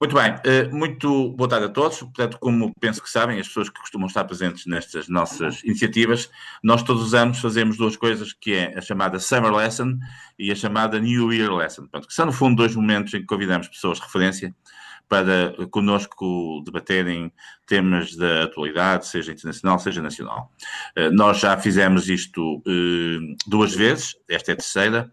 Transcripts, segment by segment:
Muito bem, muito boa tarde a todos. Portanto, como penso que sabem, as pessoas que costumam estar presentes nestas nossas iniciativas, nós todos os anos fazemos duas coisas, que é a chamada Summer Lesson e a chamada New Year Lesson. Portanto, que são, no fundo, dois momentos em que convidamos pessoas de referência para connosco debaterem temas da atualidade, seja internacional, seja nacional. Nós já fizemos isto duas vezes, esta é a terceira.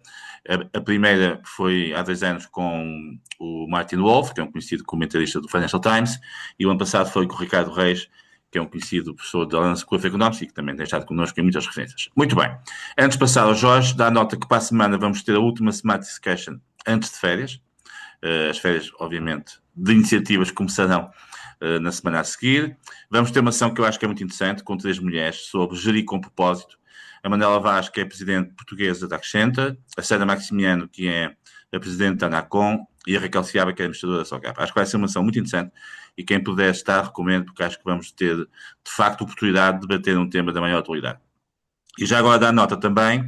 A primeira foi há 2 anos com o Martin Wolf, que é um conhecido comentarista do Financial Times, e o ano passado foi com o Ricardo Reis, que é um conhecido professor da London School of Economics e que também tem estado connosco em muitas referências. Muito bem. Antes de passar ao Jorge, dá nota que para a semana vamos ter a última Smart Discussion antes de férias. As férias, obviamente, de iniciativas começarão na semana a seguir. Vamos ter uma ação que eu acho que é muito interessante, com 3 mulheres, sobre gerir com propósito. A Manuela Vaz, que é presidente portuguesa da Accenture, a Sara Maximiano, que é a presidente da Anacom, e a Raquel Seabra, que é a administradora da Socap. Acho que vai ser uma ação muito interessante e quem puder estar, recomendo, porque acho que vamos ter, de facto, oportunidade de debater um tema da maior atualidade. E já agora dá nota também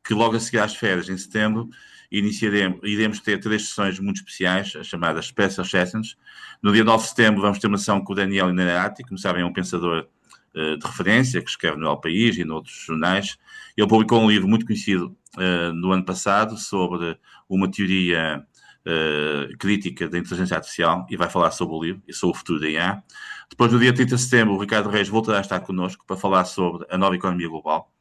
que logo a seguir às férias, em setembro, iremos ter 3 sessões muito especiais, as chamadas Special Sessions. No dia 9 de setembro vamos ter uma sessão com o Daniel Innerati, como sabem é um pensador de referência, que escreve no El País e noutros jornais. Ele publicou um livro muito conhecido no ano passado sobre uma teoria crítica da inteligência artificial e vai falar sobre o livro e sobre o futuro da IA. Depois, no dia 30 de setembro, o Ricardo Reis voltará a estar connosco para falar sobre a nova economia global.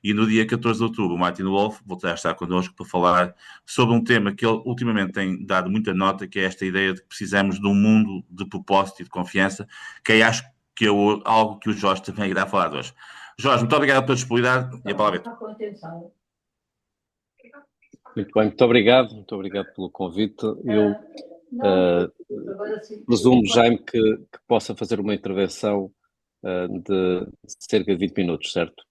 E no dia 14 de outubro, o Martin Wolf voltará a estar connosco para falar sobre um tema que ele ultimamente tem dado muita nota, que é esta ideia de que precisamos de um mundo de propósito e de confiança, que aí acho que é algo que o Jorge também irá falar de hoje. Jorge, muito obrigado pela disponibilidade e a palavra é tua. Muito obrigado pelo convite. Eu presumo, Jaime, que possa fazer uma intervenção de cerca de 20 minutos, certo?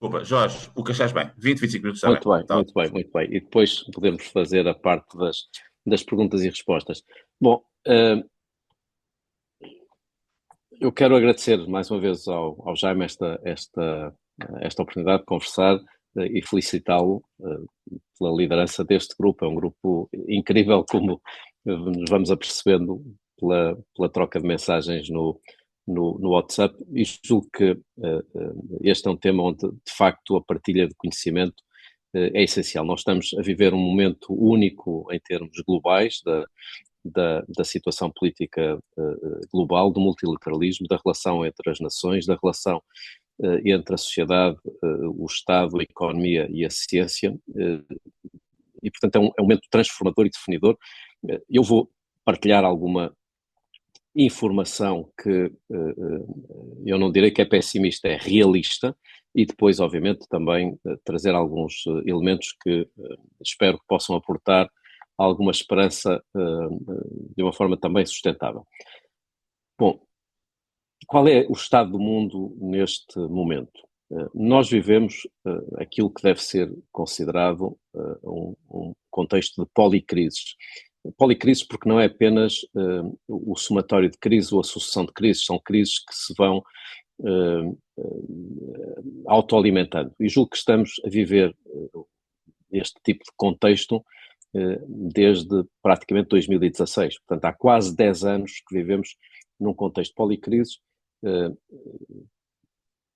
Opa, Jorge, o que achas bem? 20, 25 minutos está bem. Tá. Muito bem. E depois podemos fazer a parte das perguntas e respostas. Bom, eu quero agradecer mais uma vez ao Jaime esta oportunidade de conversar e felicitá-lo pela liderança deste grupo. É um grupo incrível, como nos vamos apercebendo pela troca de mensagens no WhatsApp, e julgo que este é um tema onde, de facto, a partilha de conhecimento é essencial. Nós estamos a viver um momento único em termos globais da situação política global, do multilateralismo, da relação entre as nações, da relação entre a sociedade, o Estado, a economia e a ciência, e portanto é um momento transformador e definidor. Eu vou partilhar alguma informação que eu não direi que é pessimista, é realista, e depois, obviamente, também trazer alguns elementos que espero que possam aportar alguma esperança de uma forma também sustentável. Bom, qual é o estado do mundo neste momento? Nós vivemos aquilo que deve ser considerado um contexto de policrises. Policrises porque não é apenas o somatório de crises ou a sucessão de crises, são crises que se vão autoalimentando. E julgo que estamos a viver este tipo de contexto desde praticamente 2016. Portanto, há quase 10 anos que vivemos num contexto de policrises.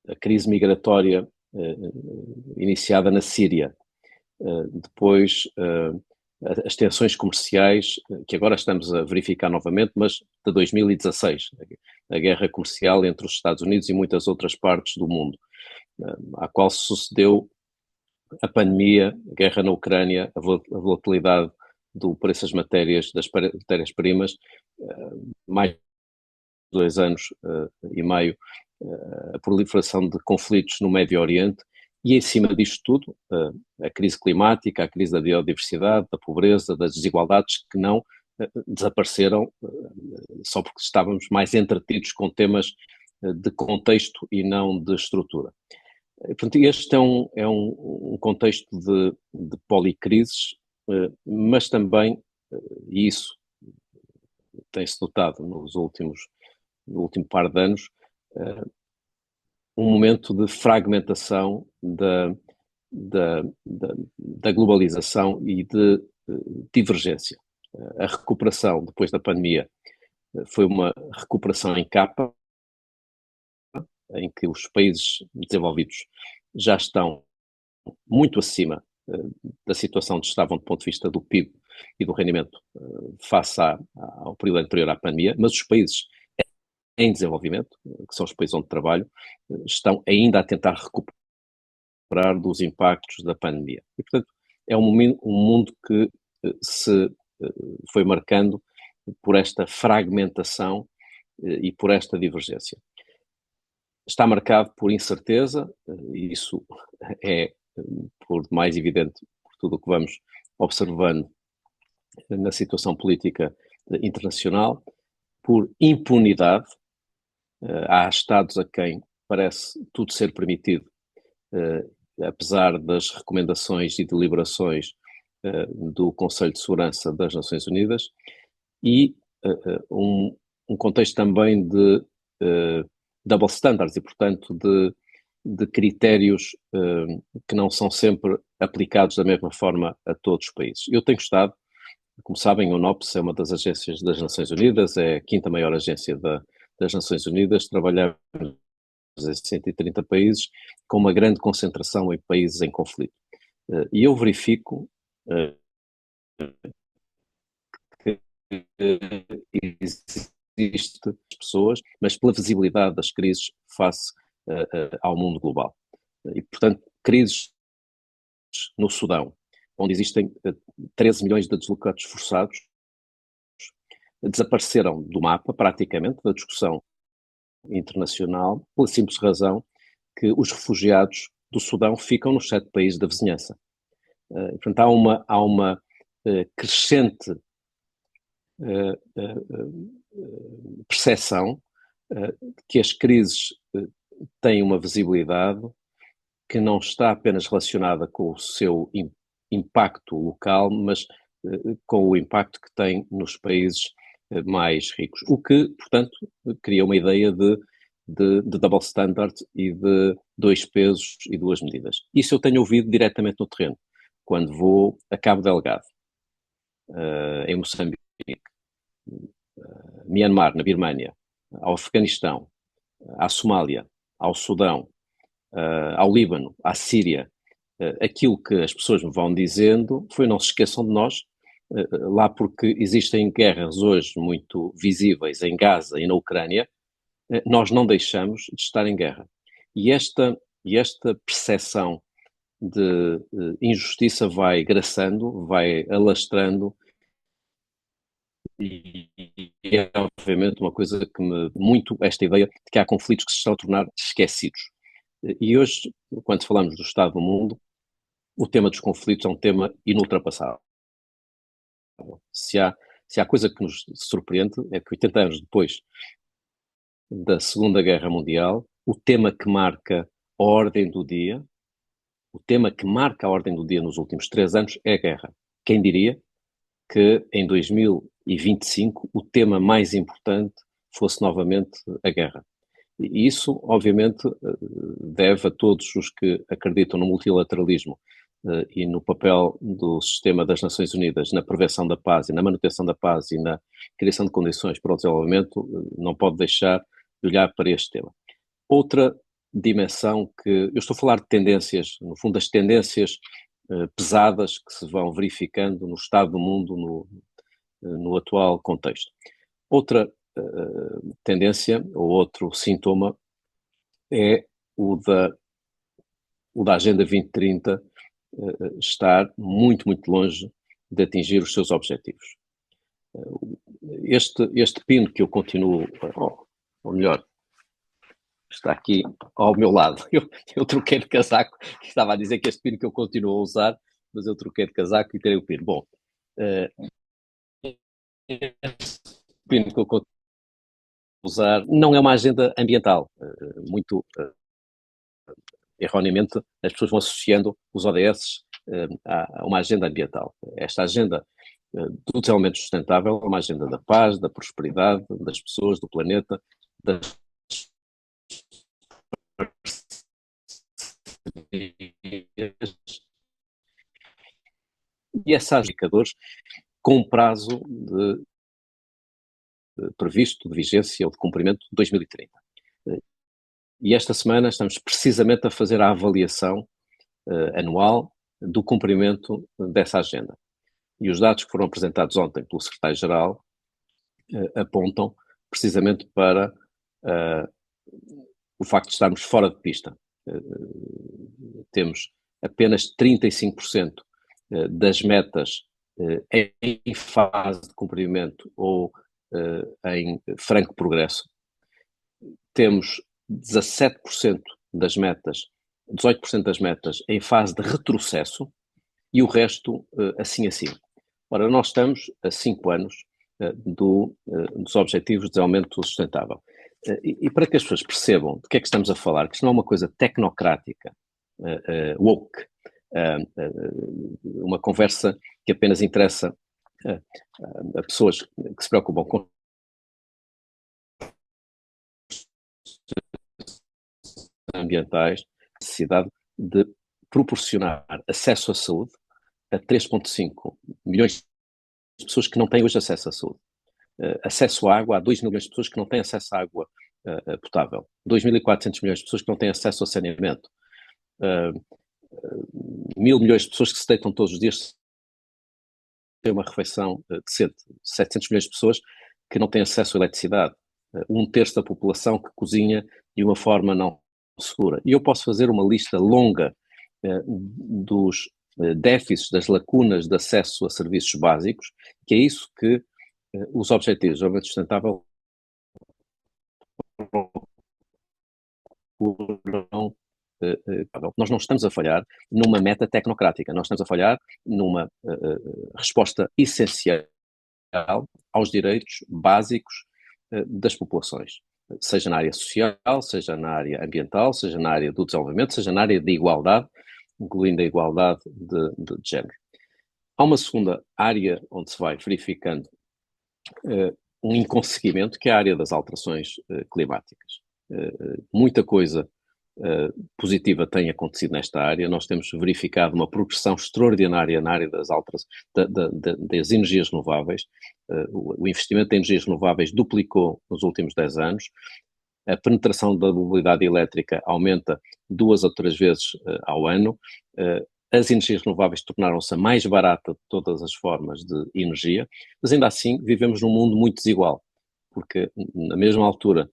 A crise migratória iniciada na Síria, depois as tensões comerciais, que agora estamos a verificar novamente, mas de 2016, a guerra comercial entre os Estados Unidos e muitas outras partes do mundo, à qual se sucedeu a pandemia, a guerra na Ucrânia, a volatilidade do preço das matérias-primas, mais de 2 anos e meio, a proliferação de conflitos no Médio Oriente e, em cima disto tudo, a crise climática, a crise da biodiversidade, da pobreza, das desigualdades que não desapareceram só porque estávamos mais entretidos com temas de contexto e não de estrutura. Portanto, este é um contexto de policrises, mas também, e isso tem-se notado no último par de anos, um momento de fragmentação da globalização e de divergência. A recuperação depois da pandemia foi uma recuperação em capa, em que os países desenvolvidos já estão muito acima da situação onde estavam do ponto de vista do PIB e do rendimento face ao período anterior à pandemia, mas os países em desenvolvimento, que são os países onde trabalho, estão ainda a tentar recuperar dos impactos da pandemia. E, portanto, é um mundo que se foi marcando por esta fragmentação e por esta divergência. Está marcado por incerteza, e isso é por mais evidente por tudo o que vamos observando na situação política internacional, por impunidade. Há Estados a quem parece tudo ser permitido, apesar das recomendações e deliberações do Conselho de Segurança das Nações Unidas, e um contexto também de double standards e, portanto, de critérios que não são sempre aplicados da mesma forma a todos os países. Eu tenho estado, como sabem, o UNOPS é uma das agências das Nações Unidas, é a quinta maior agência das Nações Unidas, trabalhamos em 130 países, com uma grande concentração em países em conflito. E eu verifico que existe pessoas, mas pela visibilidade das crises face ao mundo global. E, portanto, crises no Sudão, onde existem 13 milhões de deslocados forçados, desapareceram do mapa, praticamente, da discussão internacional, pela simples razão que os refugiados do Sudão ficam nos 7 países da vizinhança. Portanto, há uma crescente percepção que as crises têm uma visibilidade que não está apenas relacionada com o seu impacto local, mas com o impacto que tem nos países mais ricos. O que, portanto, cria uma ideia de double standard e de 2 pesos e 2 medidas. Isso eu tenho ouvido diretamente no terreno, quando vou a Cabo Delgado, em Moçambique, Myanmar, na Birmânia, ao Afeganistão, à Somália, ao Sudão, ao Líbano, à Síria. Aquilo que as pessoas me vão dizendo foi: não se esqueçam de nós, lá porque existem guerras hoje muito visíveis em Gaza e na Ucrânia, nós não deixamos de estar em guerra. E esta percepção de injustiça vai graçando, vai alastrando, e é obviamente uma coisa que muito esta ideia de que há conflitos que se estão a tornar esquecidos. E hoje, quando falamos do Estado do mundo, o tema dos conflitos é um tema inultrapassável. Se há coisa que nos surpreende, é que 80 anos depois da Segunda Guerra Mundial, o tema que marca a ordem do dia, o tema que marca a ordem do dia nos últimos 3 anos é a guerra. Quem diria que em 2025 o tema mais importante fosse novamente a guerra? E isso, obviamente, deve a todos os que acreditam no multilateralismo e no papel do sistema das Nações Unidas na prevenção da paz e na manutenção da paz e na criação de condições para o desenvolvimento, não pode deixar de olhar para este tema. Outra dimensão que... Eu estou a falar de tendências, no fundo, das tendências pesadas que se vão verificando no estado do mundo no atual contexto. Outra tendência, ou outro sintoma, é o da Agenda 2030 estar muito, muito longe de atingir os seus objetivos. Este pino que eu continuo, ou melhor, está aqui ao meu lado. Eu troquei de casaco, que estava a dizer que este pino que eu continuo a usar, mas eu troquei de casaco e tirei o pino. Bom, este pino que eu continuo a usar não é uma agenda ambiental. Muito erroneamente, as pessoas vão associando os ODS a uma agenda ambiental. Esta agenda do desenvolvimento sustentável é uma agenda da paz, da prosperidade, das pessoas, do planeta, das e esses indicadores com prazo previsto de vigência ou de cumprimento de 2030. E esta semana estamos precisamente a fazer a avaliação anual do cumprimento dessa agenda. E os dados que foram apresentados ontem pelo secretário-geral apontam precisamente para o facto de estarmos fora de pista. Temos apenas 35% das metas em fase de cumprimento ou em franco progresso. Temos 17% das metas, 18% das metas em fase de retrocesso e o resto assim. Ora, nós estamos a 5 anos dos Objetivos de Desenvolvimento Sustentável. E para que as pessoas percebam de que é que estamos a falar, que isto não é uma coisa tecnocrática, woke, uma conversa que apenas interessa a pessoas que se preocupam com ambientais, a necessidade de proporcionar acesso à saúde a 3,5 milhões de pessoas que não têm hoje acesso à saúde. Acesso à água, há 2 milhões de pessoas que não têm acesso à água potável. 2.400 milhões de pessoas que não têm acesso ao saneamento. 1.000 milhões de pessoas que se deitam todos os dias sem uma refeição decente. 700 milhões de pessoas que não têm acesso à eletricidade. 1/3 da população que cozinha de uma forma não segura. E eu posso fazer uma lista longa dos déficits, das lacunas de acesso a serviços básicos, que é isso que os Objetivos de Desenvolvimento Sustentável nós não estamos a falhar numa meta tecnocrática, nós estamos a falhar numa resposta essencial aos direitos básicos das populações, seja na área social, seja na área ambiental, seja na área do desenvolvimento, seja na área de igualdade, incluindo a igualdade de género. Há uma segunda área onde se vai verificando um inconseguimento, que é a área das alterações climáticas. Muita coisa positiva tem acontecido nesta área. Nós temos verificado uma progressão extraordinária na área das das energias renováveis. O investimento em energias renováveis duplicou nos últimos 10 anos. A penetração da mobilidade elétrica aumenta 2 ou 3 vezes ao ano. As energias renováveis tornaram-se a mais barata de todas as formas de energia, mas ainda assim vivemos num mundo muito desigual, porque na mesma altura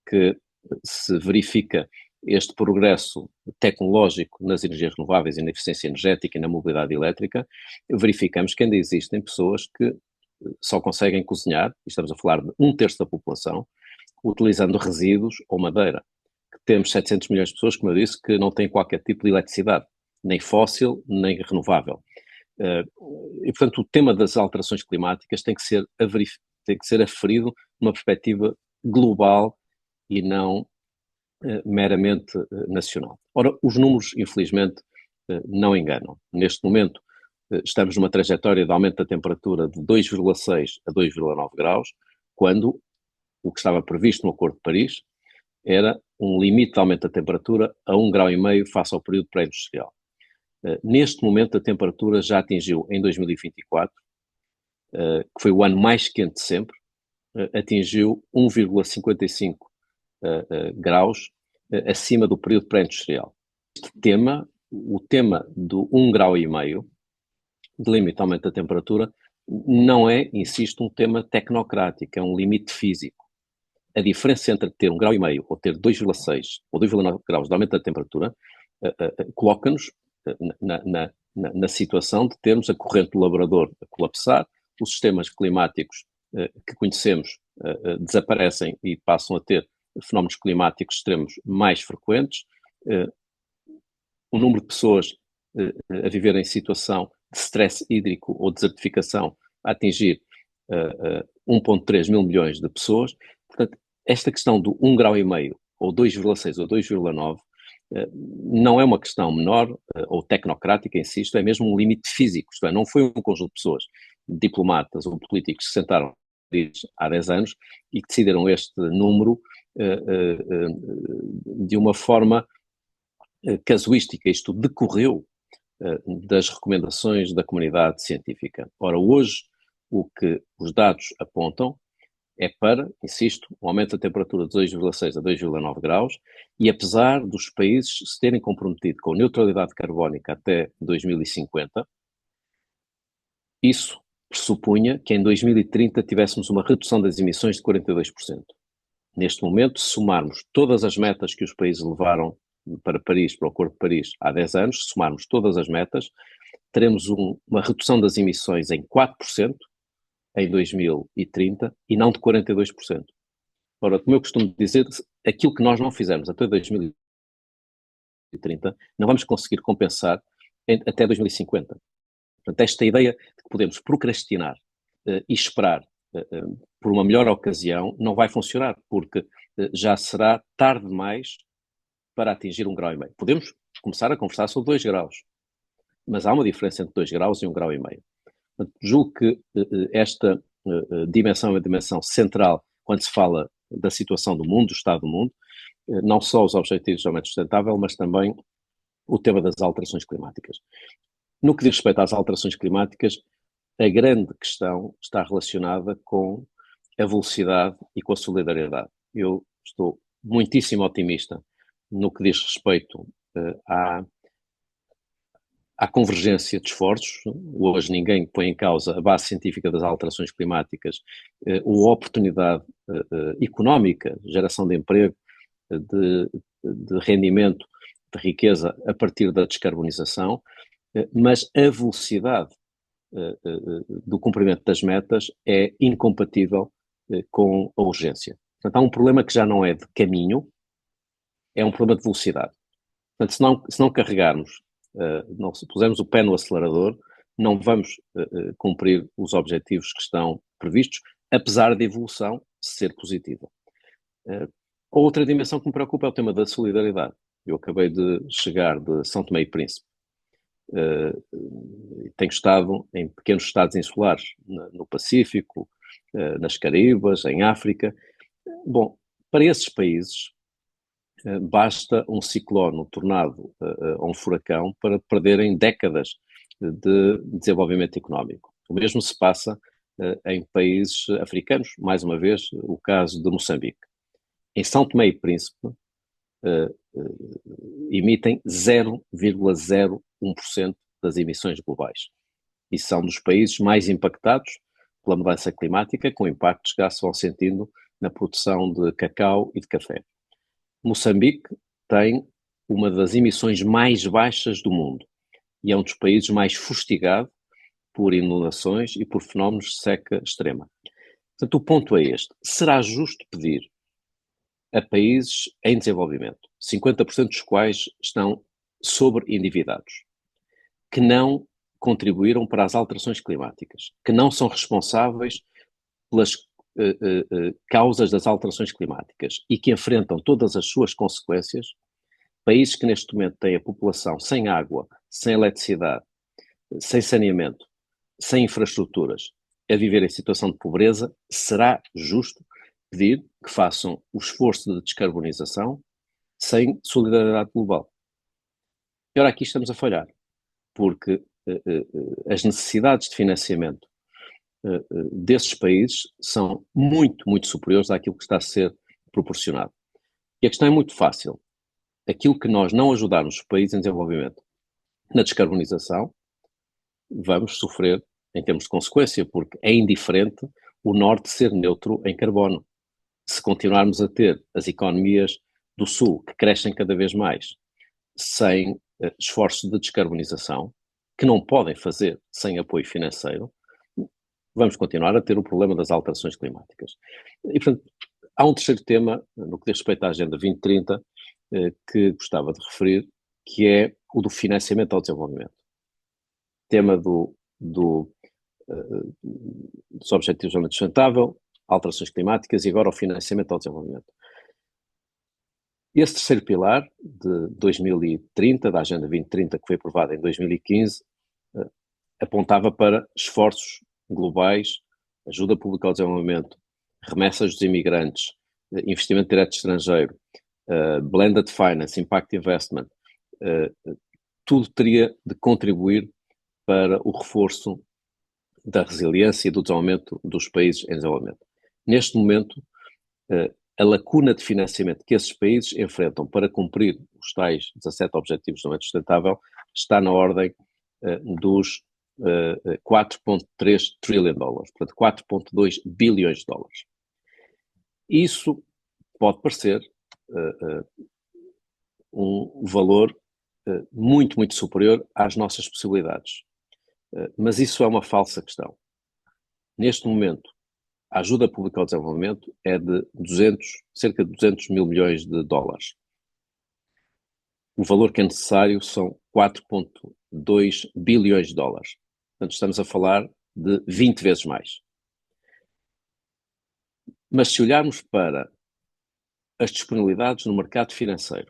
que se verifica este progresso tecnológico nas energias renováveis e na eficiência energética e na mobilidade elétrica, verificamos que ainda existem pessoas que só conseguem cozinhar, e estamos a falar de 1/3 da população, utilizando resíduos ou madeira. Temos 700 milhões de pessoas, como eu disse, que não têm qualquer tipo de eletricidade, nem fóssil, nem renovável. E, portanto, o tema das alterações climáticas tem que ser aferido numa perspectiva global e não meramente nacional. Ora, os números, infelizmente, não enganam. Neste momento, estamos numa trajetória de aumento da temperatura de 2,6 a 2,9 graus, quando o que estava previsto no Acordo de Paris era um limite de aumento da temperatura a 1,5 graus face ao período pré-industrial. Neste momento, a temperatura já atingiu, em 2024, que foi o ano mais quente de sempre, atingiu 1,55 graus acima do período pré-industrial. Este tema, o tema do 1,5 graus de limite de aumento da temperatura, não é, insisto, um tema tecnocrático, é um limite físico. A diferença entre ter 1,5 graus ou ter 2,6 ou 2,9 graus de aumento da temperatura coloca-nos na situação de termos a corrente do labrador a colapsar, os sistemas climáticos que conhecemos desaparecem e passam a ter fenómenos climáticos extremos mais frequentes, o número de pessoas a viver em situação de stress hídrico ou desertificação a atingir 1,3 mil milhões de pessoas. Portanto, esta questão do 1,5 graus ou 2,6 ou 2,9 não é uma questão menor ou tecnocrática, insisto, é mesmo um limite físico, isto é, não foi um conjunto de pessoas, diplomatas ou políticos que se sentaram há 10 anos e que decidiram este número de uma forma casuística. Isto decorreu das recomendações da comunidade científica. Ora, hoje o que os dados apontam é para, insisto, um aumento da temperatura de 2,6 a 2,9 graus, e apesar dos países se terem comprometido com neutralidade carbónica até 2050, isso pressupunha que em 2030 tivéssemos uma redução das emissões de 42%. Neste momento, se somarmos todas as metas que os países levaram para Paris, para o Acordo de Paris, há 10 anos, se somarmos todas as metas, teremos uma redução das emissões em 4% em 2030 e não de 42%. Ora, como eu costumo dizer, aquilo que nós não fizermos até 2030, não vamos conseguir compensar até 2050. Portanto, esta ideia de que podemos procrastinar e esperar por uma melhor ocasião não vai funcionar, porque já será tarde demais para atingir 1,5 grau. Podemos começar a conversar sobre 2 graus, mas há uma diferença entre 2 graus e 1,5 grau. Portanto, julgo que esta dimensão é uma dimensão central quando se fala da situação do mundo, do estado do mundo, não só os objetivos de desenvolvimento sustentável, mas também o tema das alterações climáticas. No que diz respeito às alterações climáticas, a grande questão está relacionada com a velocidade e com a solidariedade. Eu estou muitíssimo otimista no que diz respeito à convergência de esforços. Hoje ninguém põe em causa a base científica das alterações climáticas, a oportunidade económica, geração de emprego, de rendimento, de riqueza a partir da descarbonização, mas a velocidade do cumprimento das metas é incompatível com a urgência. Portanto, há um problema que já não é de caminho, é um problema de velocidade. Portanto, se não carregarmos, se pusermos o pé no acelerador, não vamos cumprir os objetivos que estão previstos, apesar da evolução ser positiva. Outra dimensão que me preocupa é o tema da solidariedade. Eu acabei de chegar de São Tomé e Príncipe. Tenho estado em pequenos estados insulares, no Pacífico, nas Caraíbas, em África. Bom, para esses países, basta um ciclone, um tornado ou um furacão para perderem décadas de desenvolvimento económico. O mesmo se passa em países africanos, mais uma vez, o caso de Moçambique. Em São Tomé e Príncipe, emitem 0,01% das emissões globais. E são dos países mais impactados pela mudança climática, com impactos que já se vão sentindo na produção de cacau e de café. Moçambique tem uma das emissões mais baixas do mundo e é um dos países mais fustigado por inundações e por fenómenos de seca extrema. Portanto, o ponto é este. Será justo pedir a países em desenvolvimento, 50% dos quais estão sobreendividados, que não contribuíram para as alterações climáticas, que não são responsáveis pelas causas das alterações climáticas e que enfrentam todas as suas consequências, países que neste momento têm a população sem água, sem eletricidade, sem saneamento, sem infraestruturas, a viver em situação de pobreza, será justo pedir que façam o esforço de descarbonização sem solidariedade global. E ora, aqui estamos a falhar, porque as necessidades de financiamento desses países são muito, muito superiores àquilo que está a ser proporcionado. E a questão é muito fácil. Aquilo que nós não ajudarmos os países em desenvolvimento na descarbonização, vamos sofrer em termos de consequência, porque é indiferente o norte ser neutro em carbono. Se continuarmos a ter as economias do sul que crescem cada vez mais sem esforços de descarbonização, que não podem fazer sem apoio financeiro, vamos continuar a ter o problema das alterações climáticas. E, portanto, há um terceiro tema, no que diz respeito à Agenda 2030, que gostava de referir, que é o do financiamento ao desenvolvimento. Tema dos Objetivos de Desenvolvimento Sustentável, alterações climáticas e agora o financiamento ao desenvolvimento. Esse terceiro pilar de 2030, da Agenda 2030, que foi aprovada em 2015, apontava para esforços globais, ajuda pública ao desenvolvimento, remessas dos imigrantes, investimento direto estrangeiro, blended finance, impact investment, tudo teria de contribuir para o reforço da resiliência e do desenvolvimento dos países em desenvolvimento. Neste momento, a lacuna de financiamento que esses países enfrentam para cumprir os tais 17 Objetivos de Desenvolvimento Sustentável está na ordem dos 4,3 trilhões de dólares, portanto 4,2 bilhões de dólares. Isso pode parecer um valor muito, muito superior às nossas possibilidades. Mas isso é uma falsa questão. Neste momento, a ajuda pública ao desenvolvimento é de cerca de 200 mil milhões de dólares. O valor que é necessário são 4,2 bilhões de dólares. Portanto, estamos a falar de 20 vezes mais. Mas se olharmos para as disponibilidades no mercado financeiro,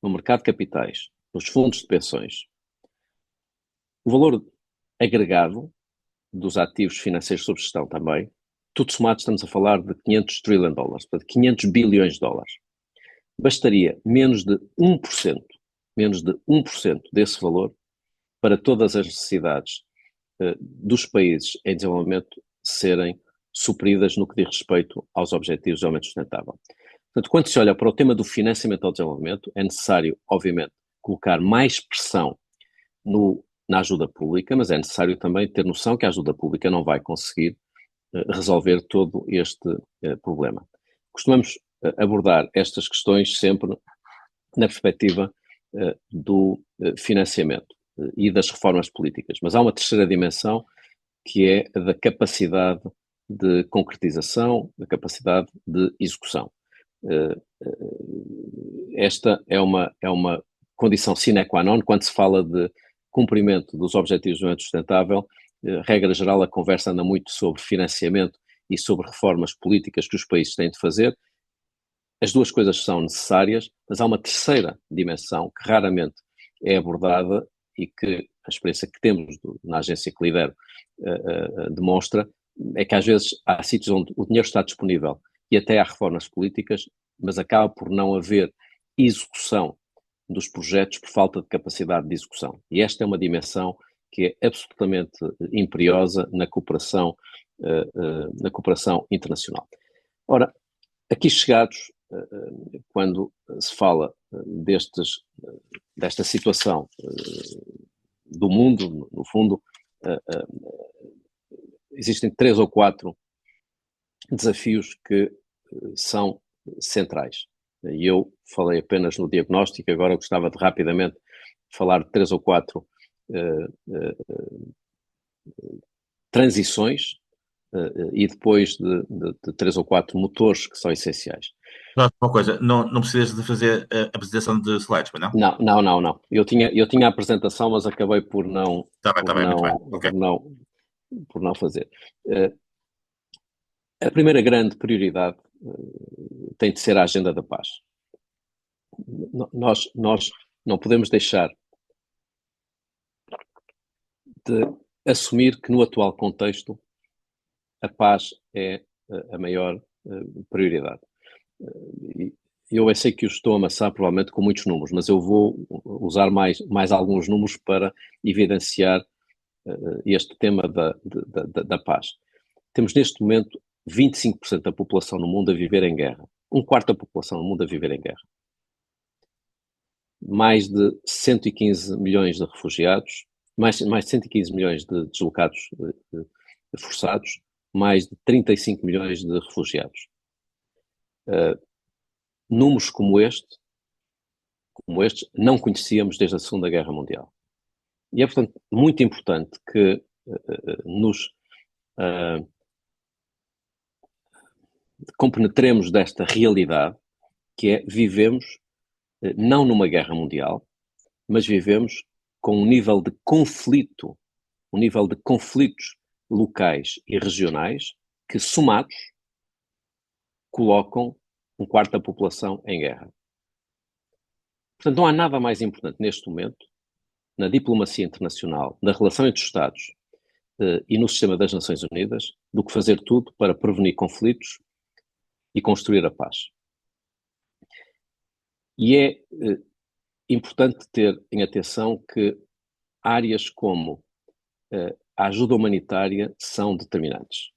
no mercado de capitais, nos fundos de pensões, o valor agregado dos ativos financeiros sob gestão também, tudo somado estamos a falar de 500 trilhões de dólares, portanto 500 bilhões de dólares. Bastaria menos de 1% desse valor para todas as necessidades dos países em desenvolvimento serem supridas no que diz respeito aos Objetivos de Desenvolvimento Sustentável. Portanto, quando se olha para o tema do financiamento ao desenvolvimento, é necessário, obviamente, colocar mais pressão na ajuda pública, mas é necessário também ter noção que a ajuda pública não vai conseguir resolver todo este problema. Costumamos abordar estas questões sempre na perspectiva do financiamento e das reformas políticas, mas há uma terceira dimensão que é a da capacidade de concretização, da capacidade de execução. Esta é uma condição sine qua non quando se fala de cumprimento dos Objetivos de Desenvolvimento Sustentável. Regra geral, a conversa anda muito sobre financiamento e sobre reformas políticas que os países têm de fazer. As duas coisas são necessárias, mas há uma terceira dimensão que raramente é abordada e que a experiência que temos na agência que lidero demonstra, é que às vezes há sítios onde o dinheiro está disponível e até há reformas políticas, mas acaba por não haver execução dos projetos por falta de capacidade de execução. E esta é uma dimensão que é absolutamente imperiosa na cooperação internacional. Ora, aqui chegados, quando se fala desta situação do mundo, no fundo, existem 3 ou 4 desafios que são centrais. E eu falei apenas no diagnóstico, agora gostava de rapidamente falar de 3 ou 4 transições e depois de 3 ou 4 motores que são essenciais. Uma coisa, não precisas de fazer a apresentação de slides, mas não? Não. Eu tinha a apresentação, mas acabei por não, Está bem, muito bem. Okay. por não fazer. A primeira grande prioridade tem de ser a agenda da paz. Nós não podemos deixar de assumir que no atual contexto a paz é a maior prioridade. Eu sei que os estou a amassar provavelmente com muitos números, mas eu vou usar mais alguns números para evidenciar este tema da paz. Temos neste momento 25% da população no mundo a viver em guerra. Um quarto da população no mundo a viver em guerra. Mais de 115 milhões de refugiados, mais de 115 milhões de deslocados forçados, mais de 35 milhões de refugiados. Números como estes, não conhecíamos desde a Segunda Guerra Mundial. E é, portanto, muito importante que nos compenetremos desta realidade, que é vivemos não numa guerra mundial, mas vivemos com um nível de conflitos locais e regionais que, somados, colocam um quarto da população em guerra. Portanto, não há nada mais importante neste momento, na diplomacia internacional, na relação entre os Estados e no sistema das Nações Unidas, do que fazer tudo para prevenir conflitos e construir a paz. E é importante ter em atenção que áreas como a ajuda humanitária são determinantes.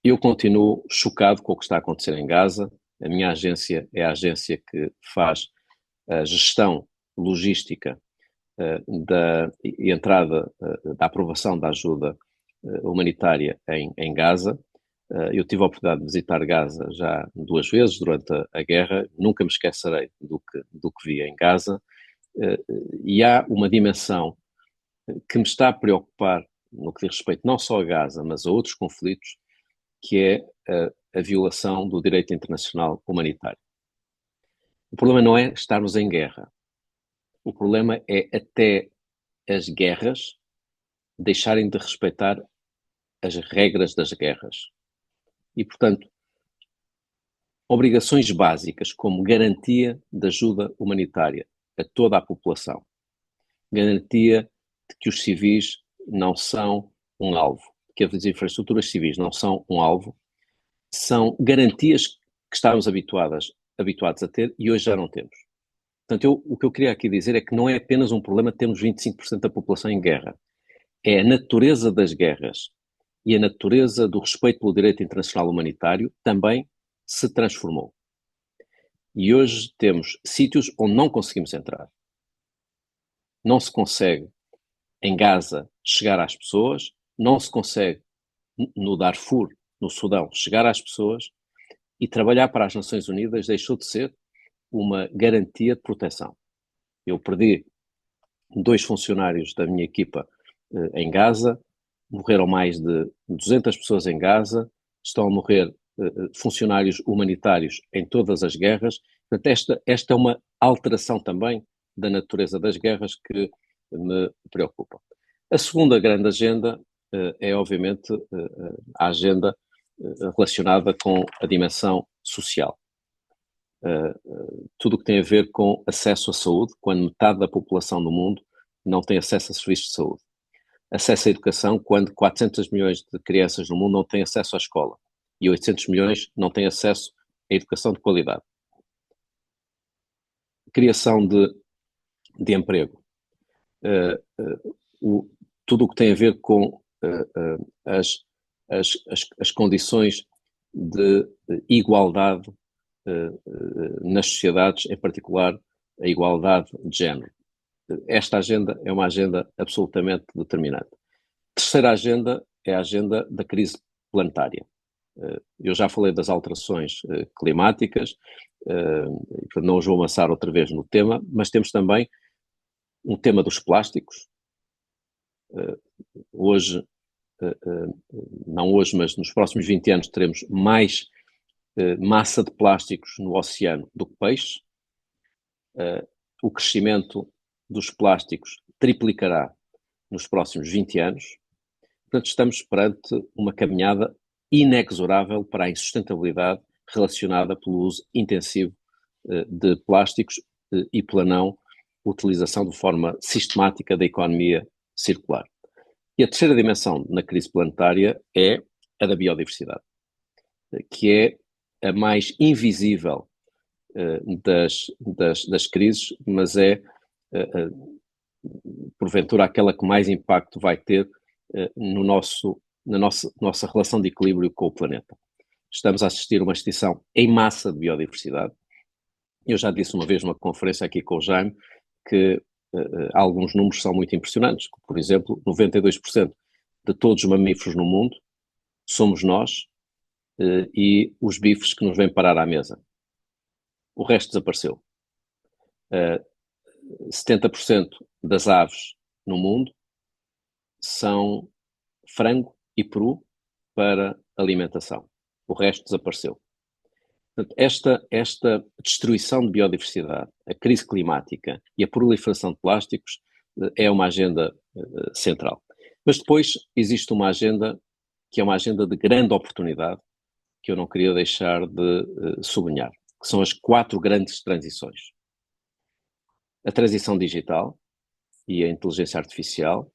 Eu continuo chocado com o que está a acontecer em Gaza. A minha agência é a agência que faz a gestão logística da entrada, da aprovação da ajuda humanitária em Gaza. Eu tive a oportunidade de visitar Gaza já 2 vezes durante a guerra, nunca me esquecerei do que vi em Gaza, e há uma dimensão que me está a preocupar no que diz respeito não só a Gaza, mas a outros conflitos, que é a violação do direito internacional humanitário. O problema não é estarmos em guerra. O problema é até as guerras deixarem de respeitar as regras das guerras. E, portanto, obrigações básicas como garantia de ajuda humanitária a toda a população, garantia de que os civis não são um alvo, que as infraestruturas civis não são um alvo, são garantias que estávamos habituados a ter e hoje já não temos. Portanto, o que eu queria aqui dizer é que não é apenas um problema de termos 25% da população em guerra. É a natureza das guerras e a natureza do respeito pelo direito internacional humanitário também se transformou. E hoje temos sítios onde não conseguimos entrar. Não se consegue, em Gaza, chegar às pessoas, não se consegue, no Darfur, no Sudão, chegar às pessoas, e trabalhar para as Nações Unidas deixou de ser uma garantia de proteção. Eu perdi 2 funcionários da minha equipa em Gaza, morreram mais de 200 pessoas em Gaza, estão a morrer funcionários humanitários em todas as guerras. Portanto, esta é uma alteração também da natureza das guerras que me preocupa. A segunda grande agenda é, obviamente, a agenda relacionada com a dimensão social. Tudo o que tem a ver com acesso à saúde, quando metade da população do mundo não tem acesso a serviços de saúde. Acesso à educação, quando 400 milhões de crianças no mundo não têm acesso à escola e 800 milhões não têm acesso à educação de qualidade. Criação de emprego. Tudo o que tem a ver com as condições de igualdade nas sociedades, em particular a igualdade de género. Esta agenda é uma agenda absolutamente determinante. Terceira agenda é a agenda da crise planetária. Eu já falei das alterações climáticas, não os vou amassar outra vez no tema, mas temos também um tema dos plásticos. Hoje, não hoje, mas nos próximos 20 anos teremos mais massa de plásticos no oceano do que peixe. O crescimento dos plásticos triplicará nos próximos 20 anos. Portanto, estamos perante uma caminhada inexorável para a insustentabilidade relacionada pelo uso intensivo de plásticos e pela não utilização de forma sistemática da economia circular. E a terceira dimensão na crise planetária é a da biodiversidade, que é a mais invisível das crises, mas é, porventura, aquela que mais impacto vai ter na nossa relação de equilíbrio com o planeta. Estamos a assistir a uma extinção em massa de biodiversidade. Eu já disse uma vez numa conferência aqui com o Jaime que alguns números são muito impressionantes. Por exemplo, 92% de todos os mamíferos no mundo somos nós e os bifes que nos vêm parar à mesa. O resto desapareceu. 70% das aves no mundo são frango e peru para alimentação. O resto desapareceu. Portanto, esta destruição de biodiversidade, a crise climática e a proliferação de plásticos é uma agenda central. Mas depois existe uma agenda que é uma agenda de grande oportunidade que eu não queria deixar de sublinhar, que são as 4 grandes transições. A transição digital e a inteligência artificial,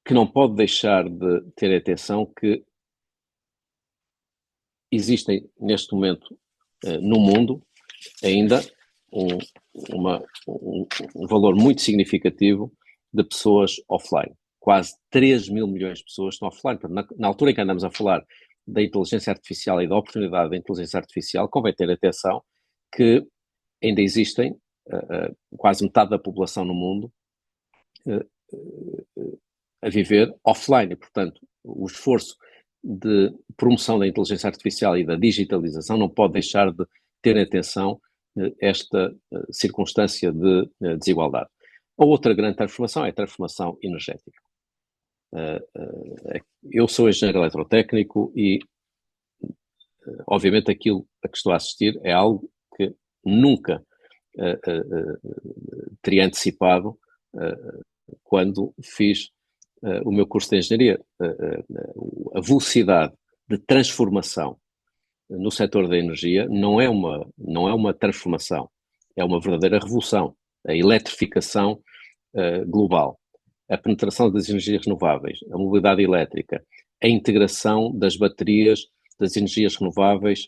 que não pode deixar de ter atenção que existem neste momento no mundo ainda um valor muito significativo de pessoas offline. Quase 3 mil milhões de pessoas estão offline. Portanto, na altura em que andamos a falar da inteligência artificial e da oportunidade da inteligência artificial, convém ter atenção que ainda existem quase metade da população no mundo a viver offline. E, portanto, o esforço de promoção da inteligência artificial e da digitalização não pode deixar de ter em atenção esta circunstância de desigualdade. A outra grande transformação é a transformação energética. Eu sou engenheiro eletrotécnico e, obviamente, aquilo a que estou a assistir é algo que nunca teria antecipado quando fiz o meu curso de engenharia. A velocidade de transformação no setor da energia não é uma transformação, é uma verdadeira revolução. A eletrificação global, a penetração das energias renováveis, a mobilidade elétrica, a integração das baterias, das energias renováveis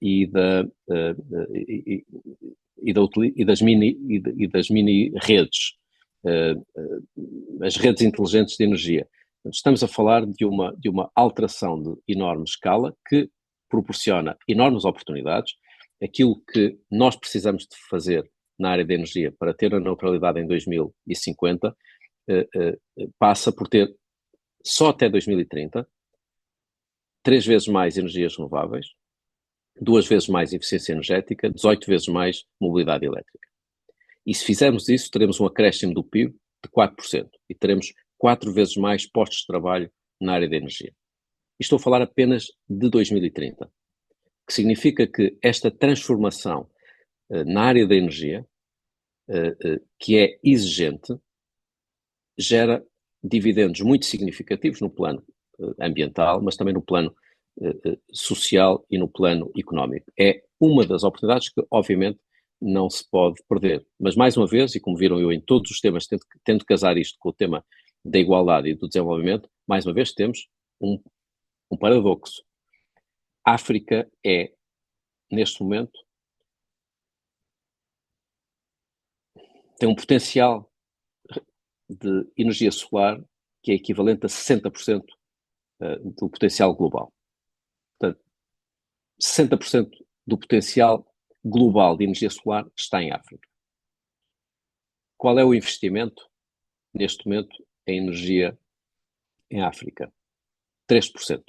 e das mini redes, as redes inteligentes de energia. Estamos a falar de uma alteração de enorme escala que proporciona enormes oportunidades. Aquilo que nós precisamos de fazer na área de energia para ter a neutralidade em 2050 passa por ter, só até 2030, 3 vezes mais energias renováveis, 2 vezes mais eficiência energética, 18 vezes mais mobilidade elétrica. E se fizermos isso, teremos um acréscimo do PIB de 4% e teremos 4 vezes mais postos de trabalho na área de energia. E estou a falar apenas de 2030, que significa que esta transformação na área da energia, que é exigente, gera dividendos muito significativos no plano ambiental, mas também no plano social e no plano económico. É uma das oportunidades que, obviamente, não se pode perder. Mas, mais uma vez, e como viram eu em todos os temas, tento casar isto com o tema da igualdade e do desenvolvimento, mais uma vez temos um paradoxo. A África é, neste momento, tem um potencial de energia solar que é equivalente a 60% do potencial global. Portanto, 60% do potencial global de energia solar está em África. Qual é o investimento, neste momento, em energia em África? 3%.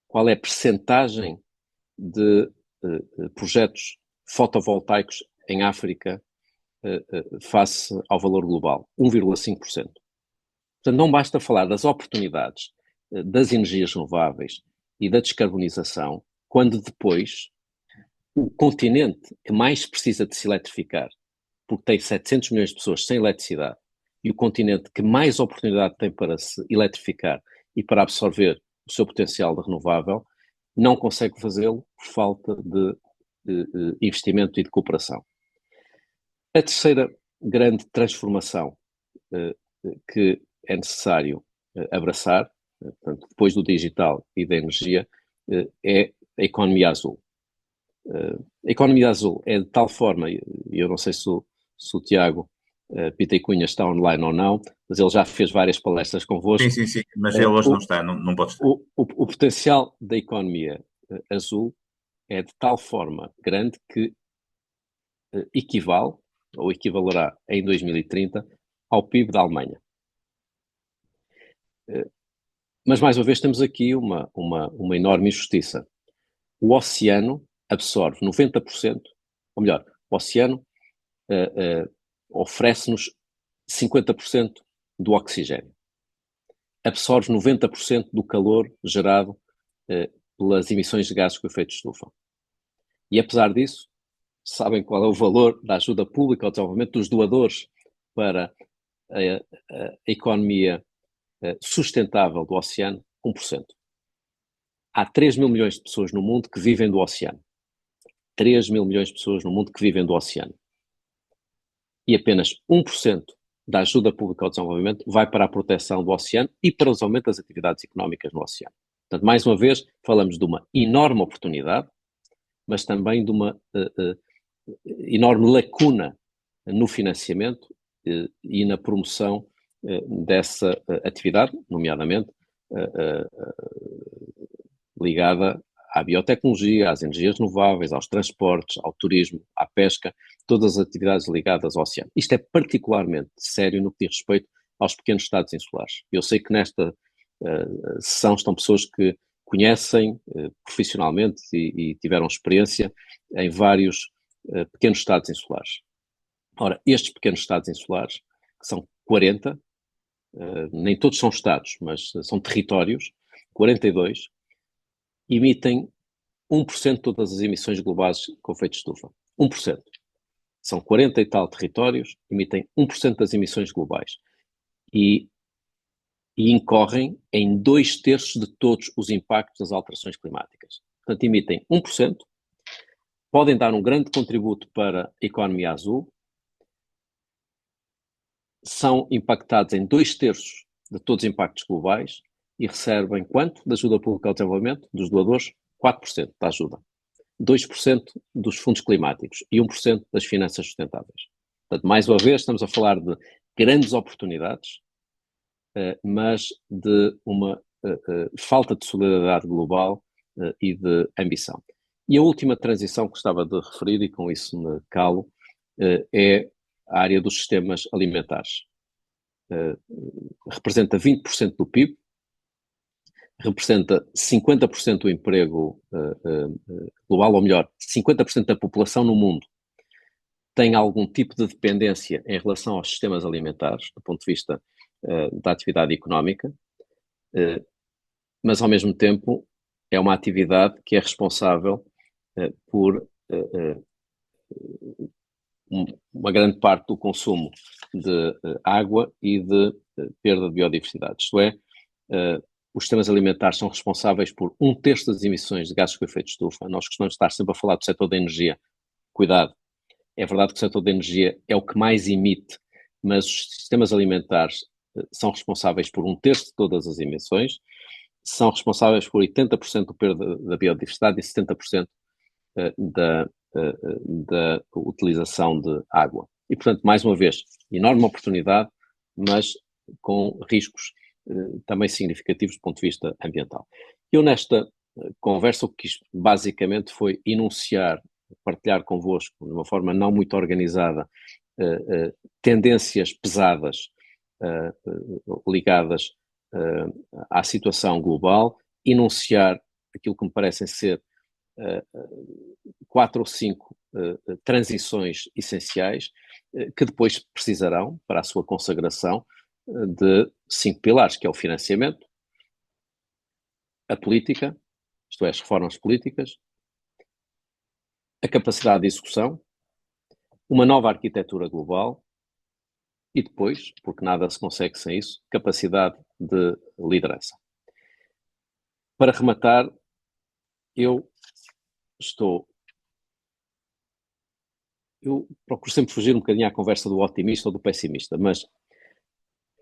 Qual é a percentagem de projetos fotovoltaicos em África face ao valor global? 1,5%. Portanto, não basta falar das oportunidades das energias renováveis e da descarbonização, quando depois o continente que mais precisa de se eletrificar, porque tem 700 milhões de pessoas sem eletricidade, e o continente que mais oportunidade tem para se eletrificar e para absorver o seu potencial de renovável, não consegue fazê-lo por falta de investimento e de cooperação. A terceira grande transformação que é necessário abraçar, portanto, depois do digital e da energia, é a economia azul. A economia azul é de tal forma, e eu não sei se o Tiago Pita Cunha está online ou não, mas ele já fez várias palestras convosco. Sim, mas ele hoje não está, não pode estar. O potencial da economia azul é de tal forma grande que equivale, ou equivalerá em 2030, ao PIB da Alemanha. Mas, mais uma vez, temos aqui uma enorme injustiça. O oceano absorve 90%, ou melhor, o oceano oferece-nos 50% do oxigênio. Absorve 90% do calor gerado pelas emissões de gases com efeito de estufa. E, apesar disso, sabem qual é o valor da ajuda pública ao desenvolvimento dos doadores para a economia sustentável do oceano? 1%. Há 3 mil milhões de pessoas no mundo que vivem do oceano. 3 mil milhões de pessoas no mundo que vivem do oceano. E apenas 1% da ajuda pública ao desenvolvimento vai para a proteção do oceano e para o aumento das atividades económicas no oceano. Portanto, mais uma vez, falamos de uma enorme oportunidade, mas também de uma enorme lacuna no financiamento e na promoção dessa atividade, nomeadamente ligada à biotecnologia, às energias renováveis, aos transportes, ao turismo, à pesca, todas as atividades ligadas ao oceano. Isto é particularmente sério no que diz respeito aos pequenos estados insulares. Eu sei que nesta sessão estão pessoas que conhecem profissionalmente e tiveram experiência em vários pequenos estados insulares. Ora, estes pequenos estados insulares, que são 40, nem todos são estados, mas são territórios, 42, emitem 1% de todas as emissões globais com efeito de estufa. 1%. São 40 e tal territórios, emitem 1% das emissões globais. E incorrem em 2/3 de todos os impactos das alterações climáticas. Portanto, emitem 1%, podem dar um grande contributo para a economia azul, são impactados em 2/3 de todos os impactos globais e recebem quanto da ajuda pública ao desenvolvimento? Dos doadores, 4% da ajuda, 2% dos fundos climáticos e 1% das finanças sustentáveis. Portanto, mais uma vez, estamos a falar de grandes oportunidades, mas de uma falta de solidariedade global e de ambição. E a última transição que gostava de referir, e com isso me calo, é a área dos sistemas alimentares. Representa 20% do PIB, representa 50% do emprego global, ou melhor, 50% da população no mundo tem algum tipo de dependência em relação aos sistemas alimentares, do ponto de vista da atividade económica, mas ao mesmo tempo é uma atividade que é responsável por uma grande parte do consumo de água e de perda de biodiversidade. Isto é, os sistemas alimentares são responsáveis por 1/3 das emissões de gases com efeito de estufa. Nós costumamos estar sempre a falar do setor da energia. Cuidado, é verdade que o setor da energia é o que mais emite, mas os sistemas alimentares são responsáveis por 1/3 de todas as emissões, são responsáveis por 80% da perda da biodiversidade e 70% da utilização de água. E, portanto, mais uma vez, enorme oportunidade, mas com riscos também significativos do ponto de vista ambiental. Eu, nesta conversa, o que quis basicamente foi enunciar, partilhar convosco, de uma forma não muito organizada, tendências pesadas ligadas à situação global, enunciar aquilo que me parecem ser 4 ou 5 transições essenciais que depois precisarão, para a sua consagração, de 5 pilares, que é o financiamento, a política, isto é, as reformas políticas, a capacidade de execução, uma nova arquitetura global e depois, porque nada se consegue sem isso, capacidade de liderança. Para rematar, eu procuro sempre fugir um bocadinho à conversa do otimista ou do pessimista, mas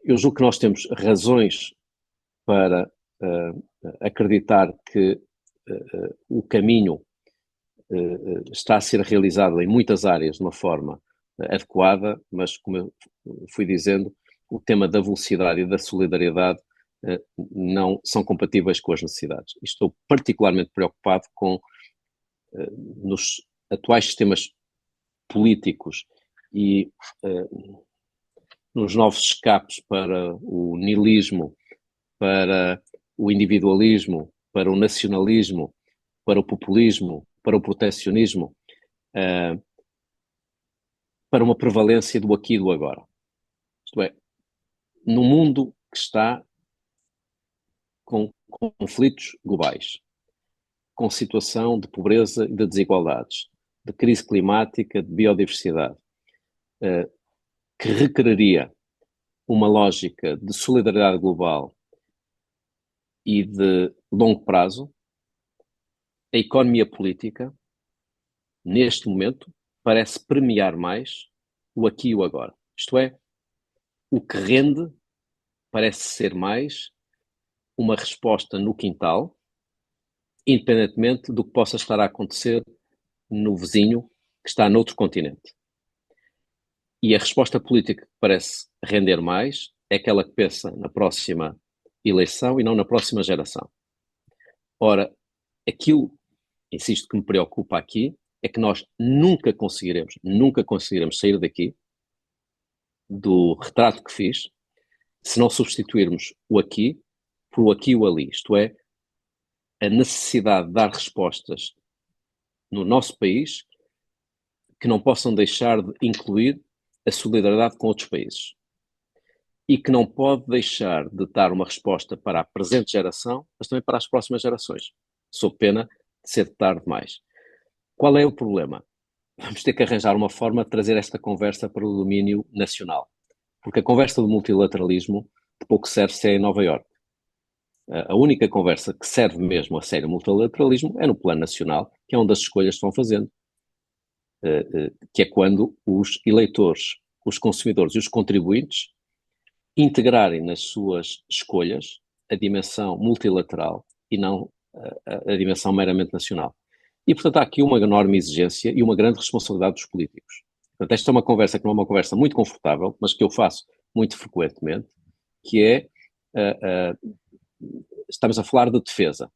eu julgo que nós temos razões para acreditar que o caminho está a ser realizado em muitas áreas de uma forma adequada, mas, como eu fui dizendo, o tema da velocidade e da solidariedade não são compatíveis com as necessidades. Estou particularmente preocupado com, nos atuais sistemas políticos e nos novos escapes para o niilismo, para o individualismo, para o nacionalismo, para o populismo, para o protecionismo, para uma prevalência do aqui e do agora. Isto é, no mundo que está com conflitos globais, com situação de pobreza e de desigualdades, de crise climática, de biodiversidade, que requeriria uma lógica de solidariedade global e de longo prazo, a economia política, neste momento, parece premiar mais o aqui e o agora. Isto é, o que rende parece ser mais uma resposta no quintal, independentemente do que possa estar a acontecer no vizinho que está noutro continente. E a resposta política que parece render mais é aquela que pensa na próxima eleição e não na próxima geração. Ora, aquilo, insisto, que me preocupa aqui é que nós nunca conseguiremos sair daqui do retrato que fiz se não substituirmos o aqui por o aqui e o ali, isto é, a necessidade de dar respostas no nosso país que não possam deixar de incluir a solidariedade com outros países e que não pode deixar de dar uma resposta para a presente geração, mas também para as próximas gerações, sob pena de ser tarde demais. Qual é o problema? Vamos ter que arranjar uma forma de trazer esta conversa para o domínio nacional, porque a conversa do multilateralismo de pouco serve se é em Nova Iorque. A única conversa que serve mesmo a sério o multilateralismo é no plano nacional, que é onde as escolhas estão fazendo, que é quando os eleitores, os consumidores e os contribuintes integrarem nas suas escolhas a dimensão multilateral e não a dimensão meramente nacional. E, portanto, há aqui uma enorme exigência e uma grande responsabilidade dos políticos. Portanto, esta é uma conversa que não é uma conversa muito confortável, mas que eu faço muito frequentemente, que é, estamos a falar de defesa.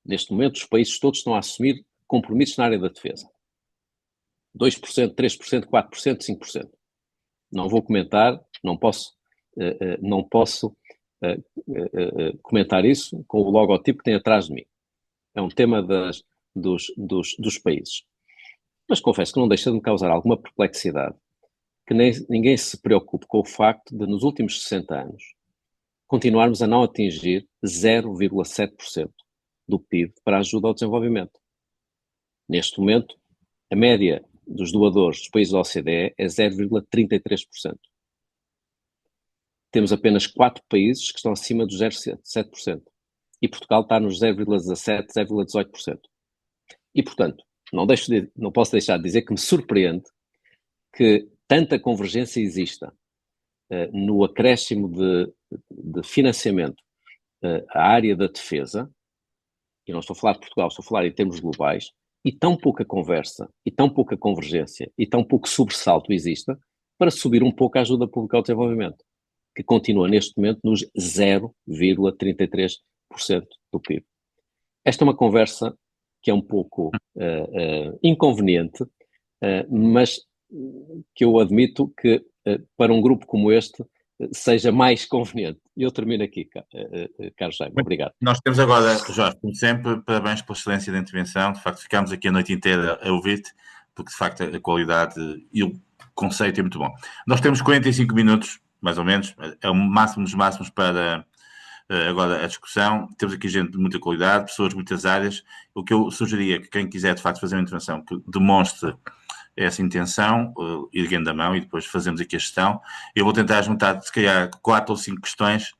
Neste momento, os países todos estão a assumir compromissos na área da defesa. 2%, 3%, 4%, 5%. Não vou comentar, não posso comentar isso com o logotipo que tem atrás de mim. É um tema dos países. Mas confesso que não deixa de me causar alguma perplexidade que ninguém se preocupe com o facto de, nos últimos 60 anos, continuarmos a não atingir 0,7% do PIB para a ajuda ao desenvolvimento. Neste momento, a média dos doadores dos países da OCDE é 0,33%. Temos apenas 4 países que estão acima dos 0,7%. E Portugal está nos 0,17%, 0,18%. E, portanto, não posso deixar de dizer que me surpreende que tanta convergência exista no acréscimo de financiamento à área da defesa, e não estou a falar de Portugal, estou a falar em termos globais, e tão pouca conversa, e tão pouca convergência, e tão pouco sobressalto exista para subir um pouco a ajuda pública ao desenvolvimento, que continua neste momento nos 0,33% do PIB. Esta é uma conversa que é um pouco inconveniente, mas que eu admito que para um grupo como este seja mais conveniente. E eu termino aqui, Carlos Jaime. Obrigado. Nós temos agora, Jorge, como sempre, parabéns pela excelência da intervenção. De facto, ficámos aqui a noite inteira a ouvir-te, porque de facto a qualidade e o conceito é muito bom. Nós temos 45 minutos, mais ou menos, é o máximo dos máximos para agora a discussão. Temos aqui gente de muita qualidade, pessoas de muitas áreas. O que eu sugeria é que quem quiser de facto fazer uma intervenção que demonstre essa intenção, erguendo a mão e depois fazemos aqui a gestão. Eu vou tentar juntar, se calhar, 4 ou 5 questões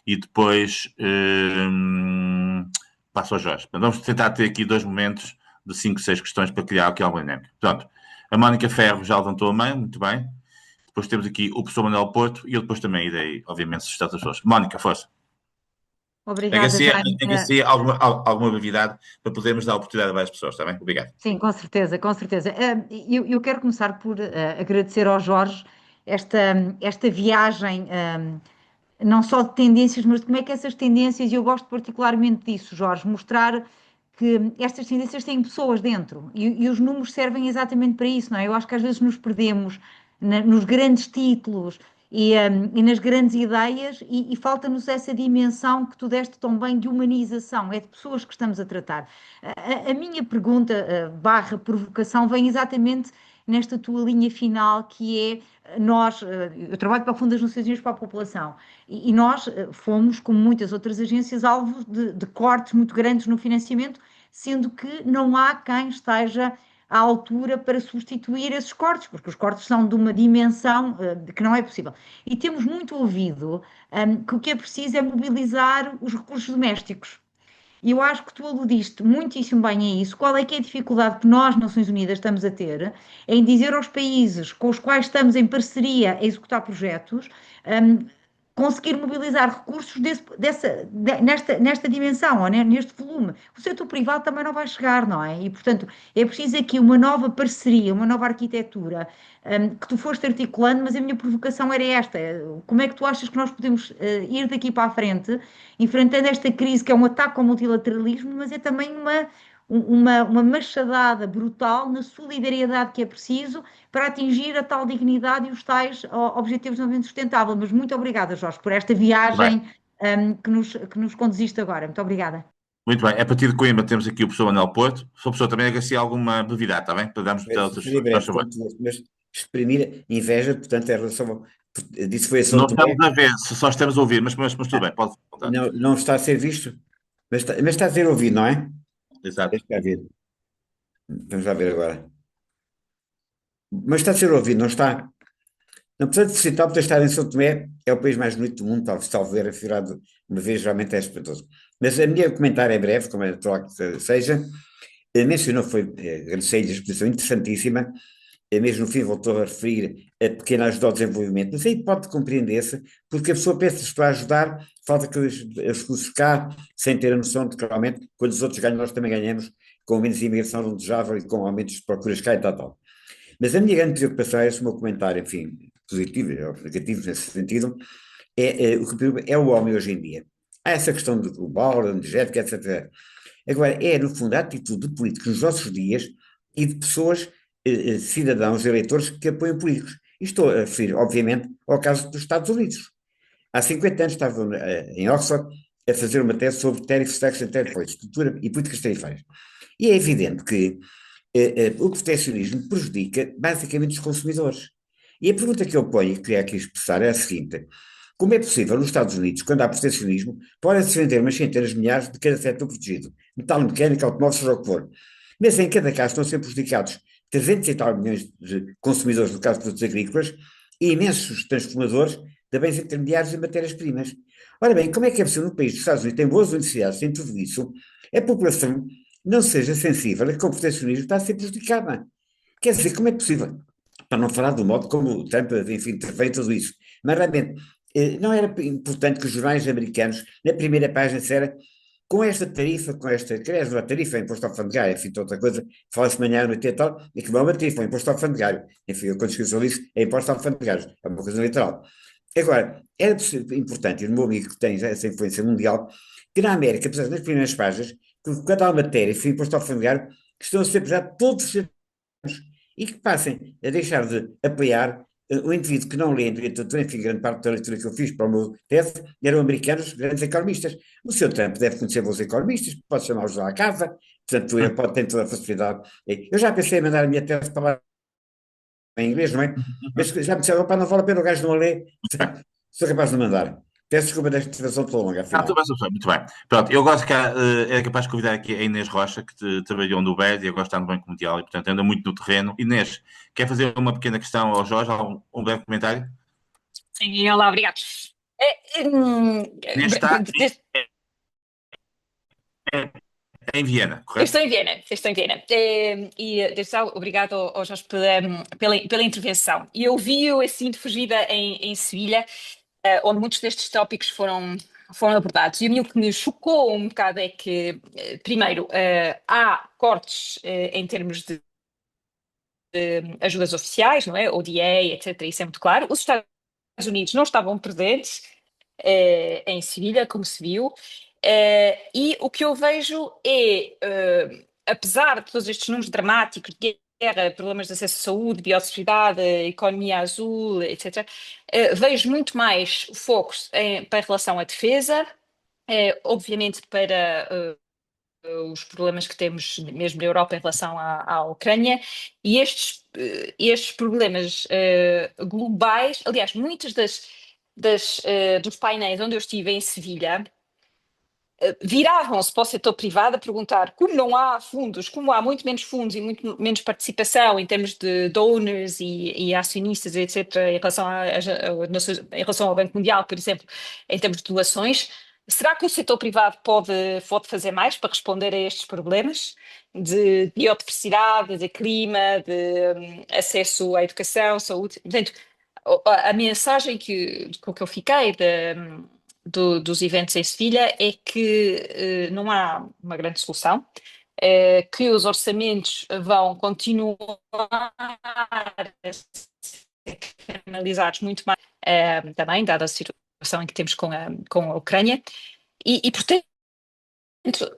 e depois passo ao Jorge. Vamos tentar ter aqui 2 momentos de 5, 6 questões para criar aqui alguma dinâmica. Portanto, a Mónica Ferro já levantou a mão, muito bem. Depois temos aqui o professor Manuel Porto e eu depois também irei, obviamente, suscitar as pessoas. Mónica, força. Obrigada, Tem que ser alguma brevidade para podermos dar oportunidade a várias pessoas, está bem? Obrigado. Sim, com certeza, com certeza. Eu quero começar por agradecer ao Jorge esta viagem, não só de tendências, mas de como é que essas tendências, e eu gosto particularmente disso, Jorge, mostrar que estas tendências têm pessoas dentro e os números servem exatamente para isso, não é? Eu acho que às vezes nos perdemos nos grandes títulos e nas grandes ideias e falta-nos essa dimensão que tu deste tão bem de humanização, é de pessoas que estamos a tratar. A minha pergunta, barra provocação, vem exatamente nesta tua linha final, que é eu trabalho para o Fundo das Nações Unidas para a População, e nós fomos, como muitas outras agências, alvo de cortes muito grandes no financiamento, sendo que não há quem esteja à altura para substituir esses cortes, porque os cortes são de uma dimensão que não é possível. E temos muito ouvido que o que é preciso é mobilizar os recursos domésticos. E eu acho que tu aludiste muitíssimo bem a isso. Qual é que é a dificuldade que nós, Nações Unidas, estamos a ter em dizer aos países com os quais estamos em parceria a executar projetos conseguir mobilizar recursos nesta dimensão, ou neste volume. O setor privado também não vai chegar, não é? E, portanto, é preciso aqui uma nova parceria, uma nova arquitetura, que tu foste articulando, mas a minha provocação era esta: como é que tu achas que nós podemos ir daqui para a frente, enfrentando esta crise que é um ataque ao multilateralismo, mas é também uma machadada brutal na solidariedade que é preciso para atingir a tal dignidade e os tais Objetivos de Desenvolvimento Sustentável. Mas muito obrigada, Jorge, por esta Bem, viagem, que nos conduziste agora. Muito obrigada. muito bem. A partir de Coimbra temos aqui o professor Manuel Porto. Se o professor também agradecer alguma novidade, está bem? Para darmos para outras Seria pessoas. Faz breve, favor. portanto, mas exprimir inveja, portanto, em relação ao. Disse foi a São Não Tomé, estamos a ver, só estamos a ouvir, mas tudo bem, pode voltar. não está a ser visto, mas está a ser ouvido, não é? Exato. Deixa cá ver. Vamos lá ver agora. Mas está a ser ouvido, não está? Não, portanto, felicitar por estar em São Tomé, é o país mais bonito do mundo, talvez ver afirmado uma vez, realmente é espantoso. Mas a minha comentário é breve, como é natural que seja. Mencionou, agradecer-lhe a exposição interessantíssima, mesmo no fim voltou a referir a pequena ajuda ao desenvolvimento, mas aí pode compreender-se, porque a pessoa pensa que estou a ajudar, falta que os recursos cá, sem ter a noção de que realmente, quando os outros ganham, nós também ganhamos, com menos imigração não desejável e com aumentos de procuras cá e tal, tal. Mas a minha grande preocupação é esse meu comentário, enfim, positivo ou negativo nesse sentido, é o homem hoje em dia. Há essa questão do global, da energética, etc. Agora, é, no fundo, a atitude de políticos nos nossos dias e de pessoas, cidadãos, eleitores que apoiam políticos. E estou a referir, obviamente, ao caso dos Estados Unidos. Há 50 anos estava em Oxford a fazer uma tese sobre tariff taxation, estrutura e políticas tarifárias. E é evidente que o proteccionismo prejudica basicamente os consumidores. E a pergunta que eu ponho e queria aqui expressar é a seguinte: como é possível nos Estados Unidos, quando há proteccionismo, podem-se vender umas centenas de milhares de cada setor protegido, metal mecânico, automóvel, seja o que for, mas em cada caso estão a ser prejudicados 300 e tal milhões de consumidores, no caso de produtos agrícolas, e imensos transformadores de bens intermediários e matérias-primas. Ora bem, como é que é possível no país dos Estados Unidos, tem boas universidades, tem tudo isso, a população não seja sensível a que o proteccionismo está a ser prejudicada? Quer dizer, como é possível? Para não falar do modo como o Trump, enfim, fez tudo isso. Mas realmente, não era importante que os jornais americanos, na primeira página, disseram com esta tarifa, aliás, não é tarifa, é imposto alfandegário, enfim, outra coisa, fala-se manhã, à noite e tal, e que não é uma tarifa, é um imposto alfandegário. Enfim, eu quando escrevo sobre isso, é imposto alfandegário, é uma coisa literal. Agora, era importante, e o meu amigo que tem essa influência mundial, que na América, apesar das primeiras páginas, que cada matéria foi imposto alfandegário, que estão a ser pesados todos os anos, e que passem a deixar de apoiar o indivíduo que não lê a literatura, enfim, grande parte da leitura que eu fiz para o meu tese, eram americanos, grandes economistas. O Sr. Trump deve conhecer bons economistas, pode chamá-los lá à casa, portanto, ele pode ter toda a facilidade. Eu já pensei em mandar a minha tese para lá em inglês, não é? Mas já me disseram, opa, não vale a pena, o gajo não a lê, sou capaz de mandar. Peço desculpa desta intervenção tão longa, Tudo afinal. bem, professor, muito bem. Pronto, eu gosto que era capaz de convidar aqui a Inês Rocha, que trabalhou no BED e agora está no Banco Mundial e, portanto, anda muito no terreno. Inês, quer fazer uma pequena questão ao Jorge, um breve comentário? Sim, olá, obrigado. Inês está em Viena, Eu correto? estou em Viena. E desde já, obrigado ao Jorge pela intervenção. E eu vi-o assim de fugida em Sevilha, onde muitos destes tópicos foram abordados. E a mim o que me chocou um bocado é que, primeiro, há cortes em termos de ajudas oficiais, não é? ODA, etc. Isso é muito claro. Os Estados Unidos não estavam presentes em Sevilha, como se viu. E o que eu vejo é, apesar de todos estes números dramáticos de guerra, problemas de acesso à saúde, biodiversidade, economia azul, etc., vejo muito mais focos para relação à defesa, obviamente para os problemas que temos mesmo na Europa em relação à Ucrânia, e estes problemas globais, aliás, muitos dos painéis onde eu estive em Sevilha, viravam-se para o setor privado a perguntar como não há fundos, como há muito menos fundos e muito menos participação em termos de donors e acionistas, etc., em relação ao Banco Mundial, por exemplo, em termos de doações. Será que o setor privado pode fazer mais para responder a estes problemas de biodiversidade, de clima, de acesso à educação, saúde? Portanto, a mensagem com que eu fiquei dos eventos em Sevilha é que não há uma grande solução, que os orçamentos vão continuar a ser canalizados muito mais, também, dada a situação em que temos com a Ucrânia, portanto,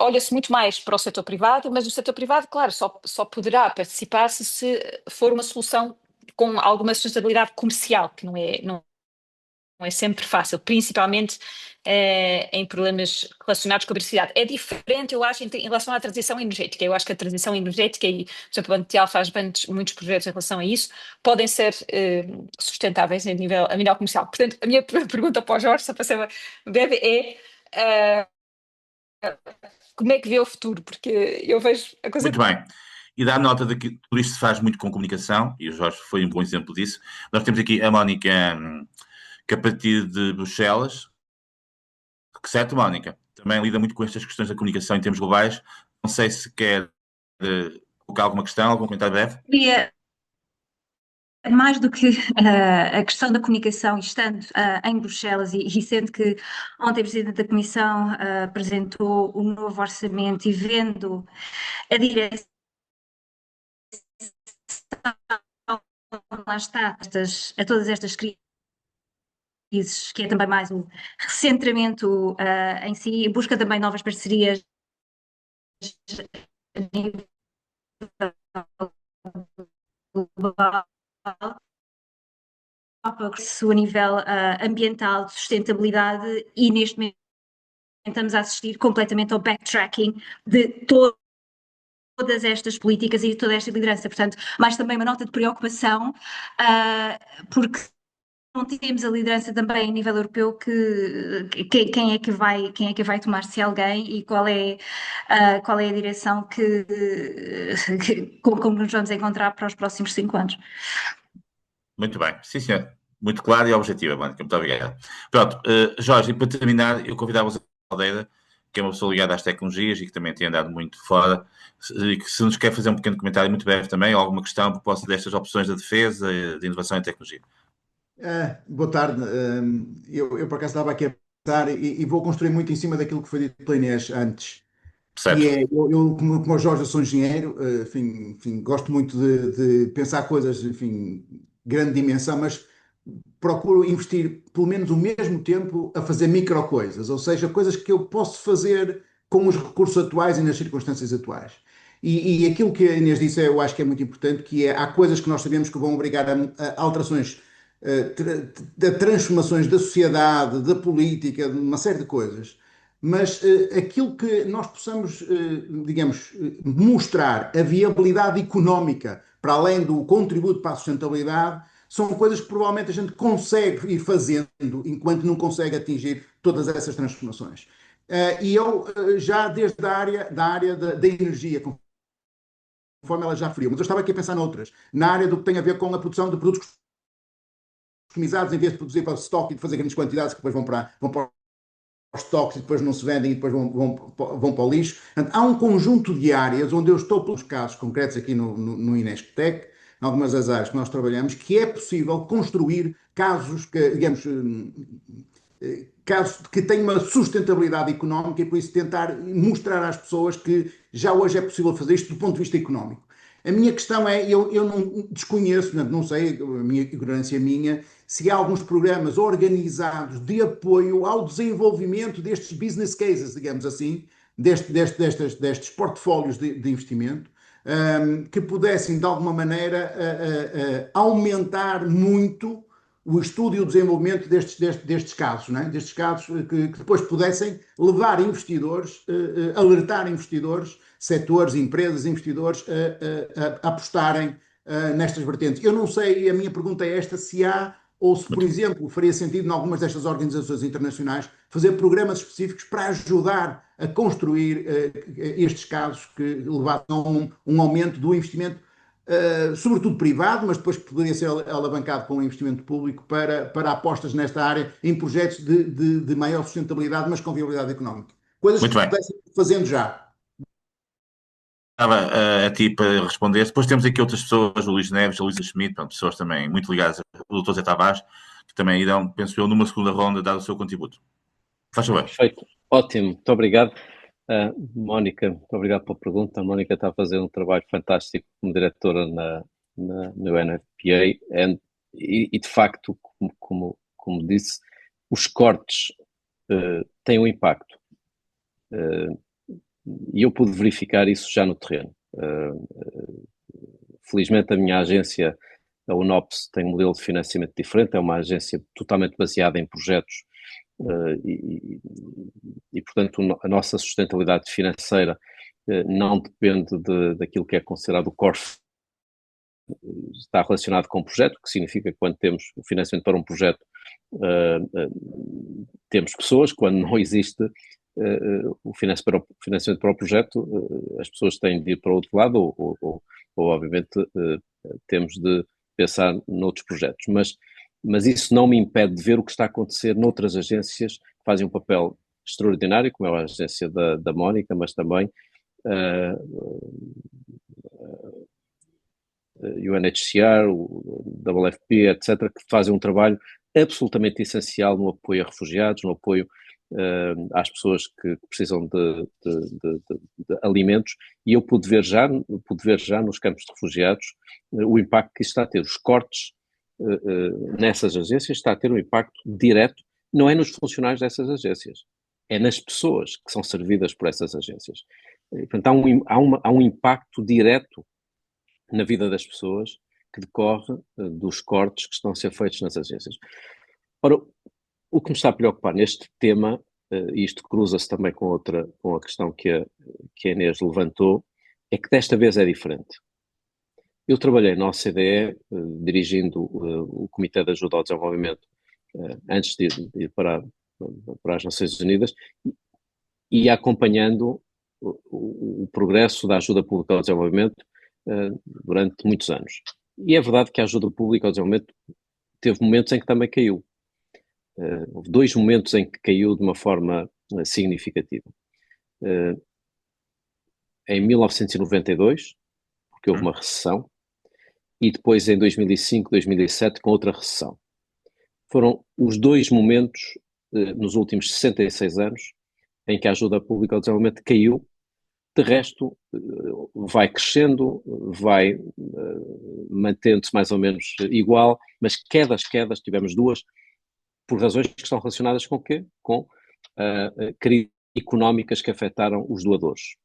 olha-se muito mais para o setor privado, mas o setor privado, claro, só poderá participar se for uma solução com alguma sustentabilidade comercial, que não é sempre fácil, principalmente em problemas relacionados com a biodiversidade. É diferente, eu acho, em relação à transição energética. Eu acho que a transição energética, e, por exemplo, o Banco Mundial faz muitos projetos em relação a isso, podem ser sustentáveis a nível comercial. Portanto, a minha pergunta para o Jorge, só para ser breve, é como é que vê o futuro? Porque eu vejo a coisa... Muito bem. E dá nota de que tudo isto se faz muito com comunicação, e o Jorge foi um bom exemplo disso. Nós temos aqui a Mónica, que a partir de Bruxelas, certo, Mónica? Também lida muito com estas questões da comunicação em termos globais. Não sei se quer colocar alguma questão, algum comentário breve. Queria, mais do que a questão da comunicação, estando em Bruxelas e sendo que ontem o Presidente da Comissão apresentou o novo orçamento e vendo a direção, lá está, a todas estas crises, que é também mais o recentramento em si, busca também novas parcerias a nível global, a nível ambiental, de sustentabilidade, e neste momento estamos a assistir completamente ao backtracking de todas estas políticas e toda esta liderança. Portanto, mais também uma nota de preocupação, porque não temos a liderança também a nível europeu quem é que vai tomar, se alguém, e qual é a direção como nos vamos encontrar para os próximos 5 anos. Muito bem, sim senhor. Muito claro e objetivo, Mónica. Muito obrigado. Pronto, Jorge, e para terminar, eu convidava-vos a Aldeia, que é uma pessoa ligada às tecnologias e que também tem andado muito fora, e que se nos quer fazer um pequeno comentário muito breve também, ou alguma questão a propósito destas opções da defesa, de inovação e tecnologia. Boa tarde. Eu por acaso estava aqui a pensar e vou construir muito em cima daquilo que foi dito pela Inês antes. Certo. E como o Jorge, eu sou engenheiro, enfim, gosto muito de pensar coisas, enfim, grande dimensão, mas procuro investir pelo menos o mesmo tempo a fazer micro coisas, ou seja, coisas que eu posso fazer com os recursos atuais e nas circunstâncias atuais. E aquilo que a Inês disse, eu acho que é muito importante, que é, há coisas que nós sabemos que vão obrigar a alterações, de transformações da sociedade, da política, de uma série de coisas. Mas aquilo que nós possamos, digamos, mostrar a viabilidade económica para além do contributo para a sustentabilidade, são coisas que provavelmente a gente consegue ir fazendo enquanto não consegue atingir todas essas transformações. E eu já desde a área da energia, conforme ela já referiu, mas eu estava aqui a pensar noutras, na área do que tem a ver com a produção de produtos customizados, em vez de produzir para o estoque e de fazer grandes quantidades que depois vão para os estoques e depois não se vendem e depois vão para o lixo. Portanto, há um conjunto de áreas onde eu estou, pelos casos concretos aqui no Inesptec, em algumas das áreas que nós trabalhamos, que é possível construir casos que, digamos, casos que têm uma sustentabilidade económica, e por isso tentar mostrar às pessoas que já hoje é possível fazer isto do ponto de vista económico. A minha questão é, eu não desconheço, não sei, a minha ignorância minha, se há alguns programas organizados de apoio ao desenvolvimento destes business cases, digamos assim, destes portfólios de investimento, que pudessem, de alguma maneira, aumentar muito o estudo e o desenvolvimento destes casos, não é? Destes casos que depois pudessem levar investidores, alertar investidores, setores, empresas, investidores a apostarem nestas vertentes. Eu não sei, a minha pergunta é esta, se há ou se, por exemplo, faria sentido em algumas destas organizações internacionais fazer programas específicos para ajudar a construir estes casos que levaram a um aumento do investimento, sobretudo privado, mas depois poderia ser alavancado com um investimento público para apostas nesta área em projetos de maior sustentabilidade, mas com viabilidade económica. Coisas Muito que bem. pudessem ir fazendo já. a ti para responder. Depois temos aqui outras pessoas, o Luís Neves, a Luísa Schmidt, pronto, pessoas também muito ligadas, o Dr. Zé Tavares, que também irão, penso eu, numa segunda ronda, dar o seu contributo. Faz favor. Perfeito, ótimo, muito obrigado. Mónica, muito obrigado pela pergunta. A Mónica está a fazer um trabalho fantástico como diretora no NFPA e de facto, como disse, os cortes têm um impacto. E eu pude verificar isso já no terreno. Felizmente a minha agência, a UNOPS, tem um modelo de financiamento diferente, é uma agência totalmente baseada em projetos e portanto a nossa sustentabilidade financeira não depende daquilo que é considerado o core, está relacionado com o projeto, que significa que quando temos o financiamento para um projeto temos pessoas, quando não existe o financiamento para o projeto, as pessoas têm de ir para o outro lado ou obviamente temos de pensar noutros projetos, mas isso não me impede de ver o que está a acontecer noutras agências que fazem um papel extraordinário, como é a agência da Mónica, mas também UNHCR, o WFP, etc., que fazem um trabalho absolutamente essencial no apoio a refugiados, no apoio às pessoas que precisam de alimentos, e eu pude ver já nos campos de refugiados o impacto que isso está a ter. Os cortes nessas agências está a ter um impacto direto, não é nos funcionários dessas agências, é nas pessoas que são servidas por essas agências. Portanto, há um impacto direto na vida das pessoas que decorre dos cortes que estão a ser feitos nas agências. Ora, o que me está a preocupar neste tema, e isto cruza-se também com a questão que a Inês levantou, é que desta vez é diferente. Eu trabalhei na OCDE, dirigindo o Comitê de Ajuda ao Desenvolvimento, antes de ir para as Nações Unidas, e acompanhando o progresso da ajuda pública ao desenvolvimento durante muitos anos. E é verdade que a ajuda pública ao desenvolvimento teve momentos em que também caiu. Houve 2 momentos em que caiu de uma forma significativa. Em 1992, porque houve uma recessão, e depois em 2005, 2007, com outra recessão. Foram os 2 momentos nos últimos 66 anos em que a ajuda pública ao desenvolvimento caiu. De resto, vai crescendo, vai mantendo-se mais ou menos igual, mas quedas, tivemos 2, por razões que estão relacionadas com o quê? Com crises económicas que afetaram os doadores.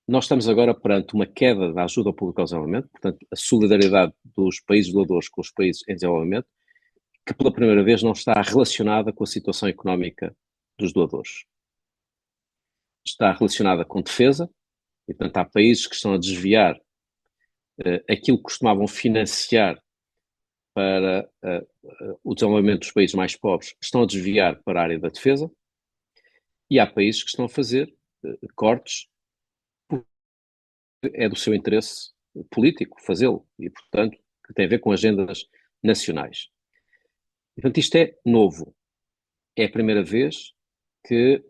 Nós estamos agora perante uma queda da ajuda pública ao desenvolvimento, portanto, a solidariedade dos países doadores com os países em desenvolvimento, que pela primeira vez não está relacionada com a situação económica dos doadores. Está relacionada com defesa, e portanto há países que estão a desviar aquilo que costumavam financiar para o desenvolvimento dos países mais pobres, estão a desviar para a área da defesa, e há países que estão a fazer cortes, porque é do seu interesse político fazê-lo, e portanto que tem a ver com agendas nacionais. E, portanto, isto é novo. É a primeira vez que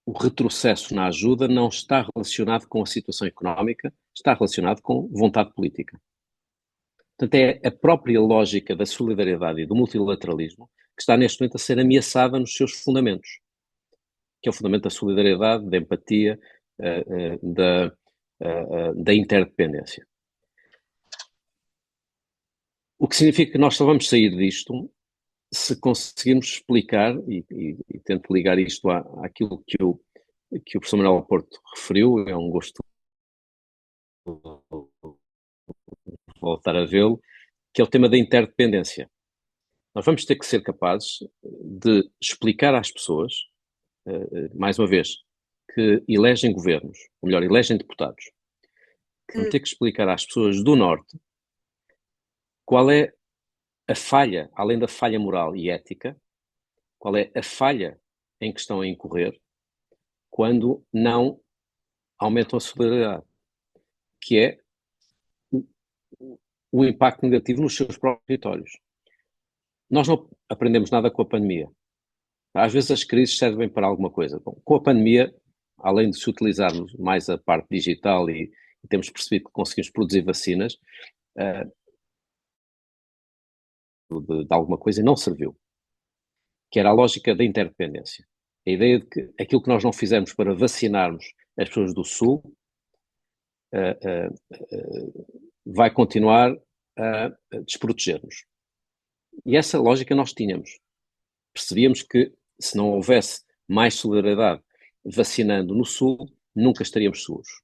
o retrocesso na ajuda não está relacionado com a situação económica, está relacionado com vontade política. Portanto, é a própria lógica da solidariedade e do multilateralismo que está neste momento a ser ameaçada nos seus fundamentos, que é o fundamento da solidariedade, da empatia, da interdependência. O que significa que nós só vamos sair disto se conseguirmos explicar, e tento ligar isto àquilo que o professor Manuel Porto referiu, é um gosto voltar a vê-lo, que é o tema da interdependência. Nós vamos ter que ser capazes de explicar às pessoas, mais uma vez, que elegem governos, ou melhor, elegem deputados, vamos ter que explicar às pessoas do Norte qual é a falha, além da falha moral e ética, qual é a falha em que estão a incorrer quando não aumentam a solidariedade, que é o impacto negativo nos seus próprios territórios. Nós não aprendemos nada com a pandemia. Às vezes as crises servem para alguma coisa. Bom, com a pandemia, além de se utilizarmos mais a parte digital e temos percebido que conseguimos produzir vacinas, de alguma coisa não serviu, que era a lógica da interdependência. A ideia de que aquilo que nós não fizemos para vacinarmos as pessoas do Sul vai continuar a desproteger-nos. E essa lógica nós tínhamos. Percebíamos que se não houvesse mais solidariedade vacinando no Sul, nunca estaríamos seguros.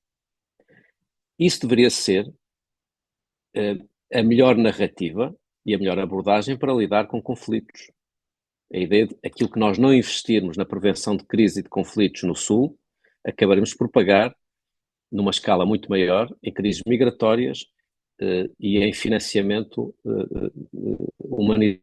Isso deveria ser a melhor narrativa e a melhor abordagem para lidar com conflitos. A ideia de aquilo que nós não investirmos na prevenção de crise e de conflitos no Sul, acabaremos por pagar numa escala muito maior em crises migratórias e em financiamento humanitário.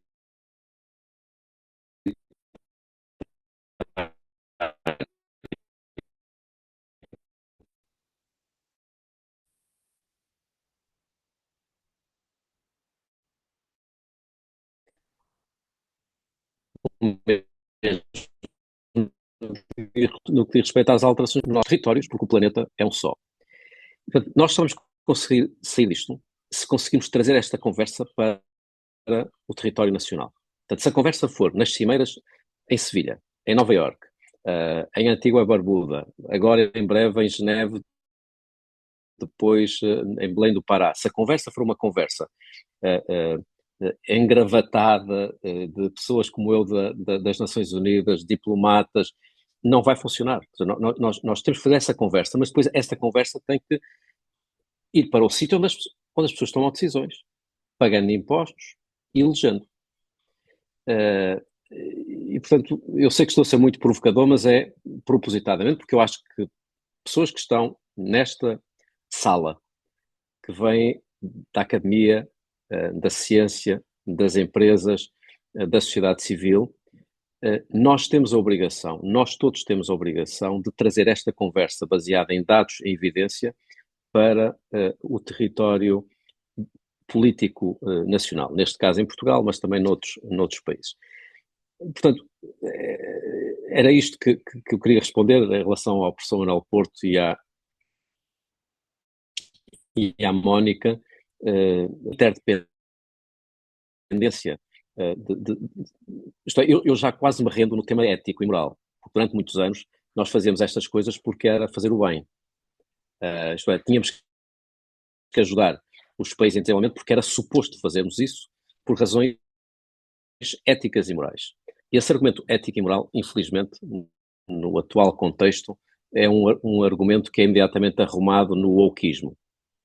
No que diz respeito às alterações dos nossos territórios, porque o planeta é um só. Portanto, nós só vamos conseguir sair disto se conseguirmos trazer esta conversa para o território nacional. Portanto, se a conversa for nas cimeiras em Sevilha, em Nova Iorque, em Antigua e Barbuda, agora em breve em Geneve, depois em Belém do Pará, se a conversa for uma conversa engravatada de pessoas como eu das Nações Unidas, diplomatas, não vai funcionar. Nós temos que fazer essa conversa, mas depois essa conversa tem que ir para o sítio onde as pessoas tomam decisões, pagando impostos e elegendo. E, portanto, eu sei que estou a ser muito provocador, mas é propositadamente, porque eu acho que pessoas que estão nesta sala, que vêm da academia, da ciência, das empresas, da sociedade civil, nós temos a obrigação, nós todos temos a obrigação de trazer esta conversa baseada em dados, em evidência, para o território político nacional, neste caso em Portugal, mas também noutros países. Portanto, era isto que eu queria responder em relação ao professor Manuel Porto e à Mónica, interdependência. Eu já quase me rendo no tema ético e moral, porque durante muitos anos nós fazíamos estas coisas porque era fazer o bem. Tínhamos que ajudar os países em desenvolvimento porque era suposto fazermos isso por razões éticas e morais. E esse argumento ético e moral, infelizmente, no atual contexto, é um argumento que é imediatamente arrumado no wokeismo.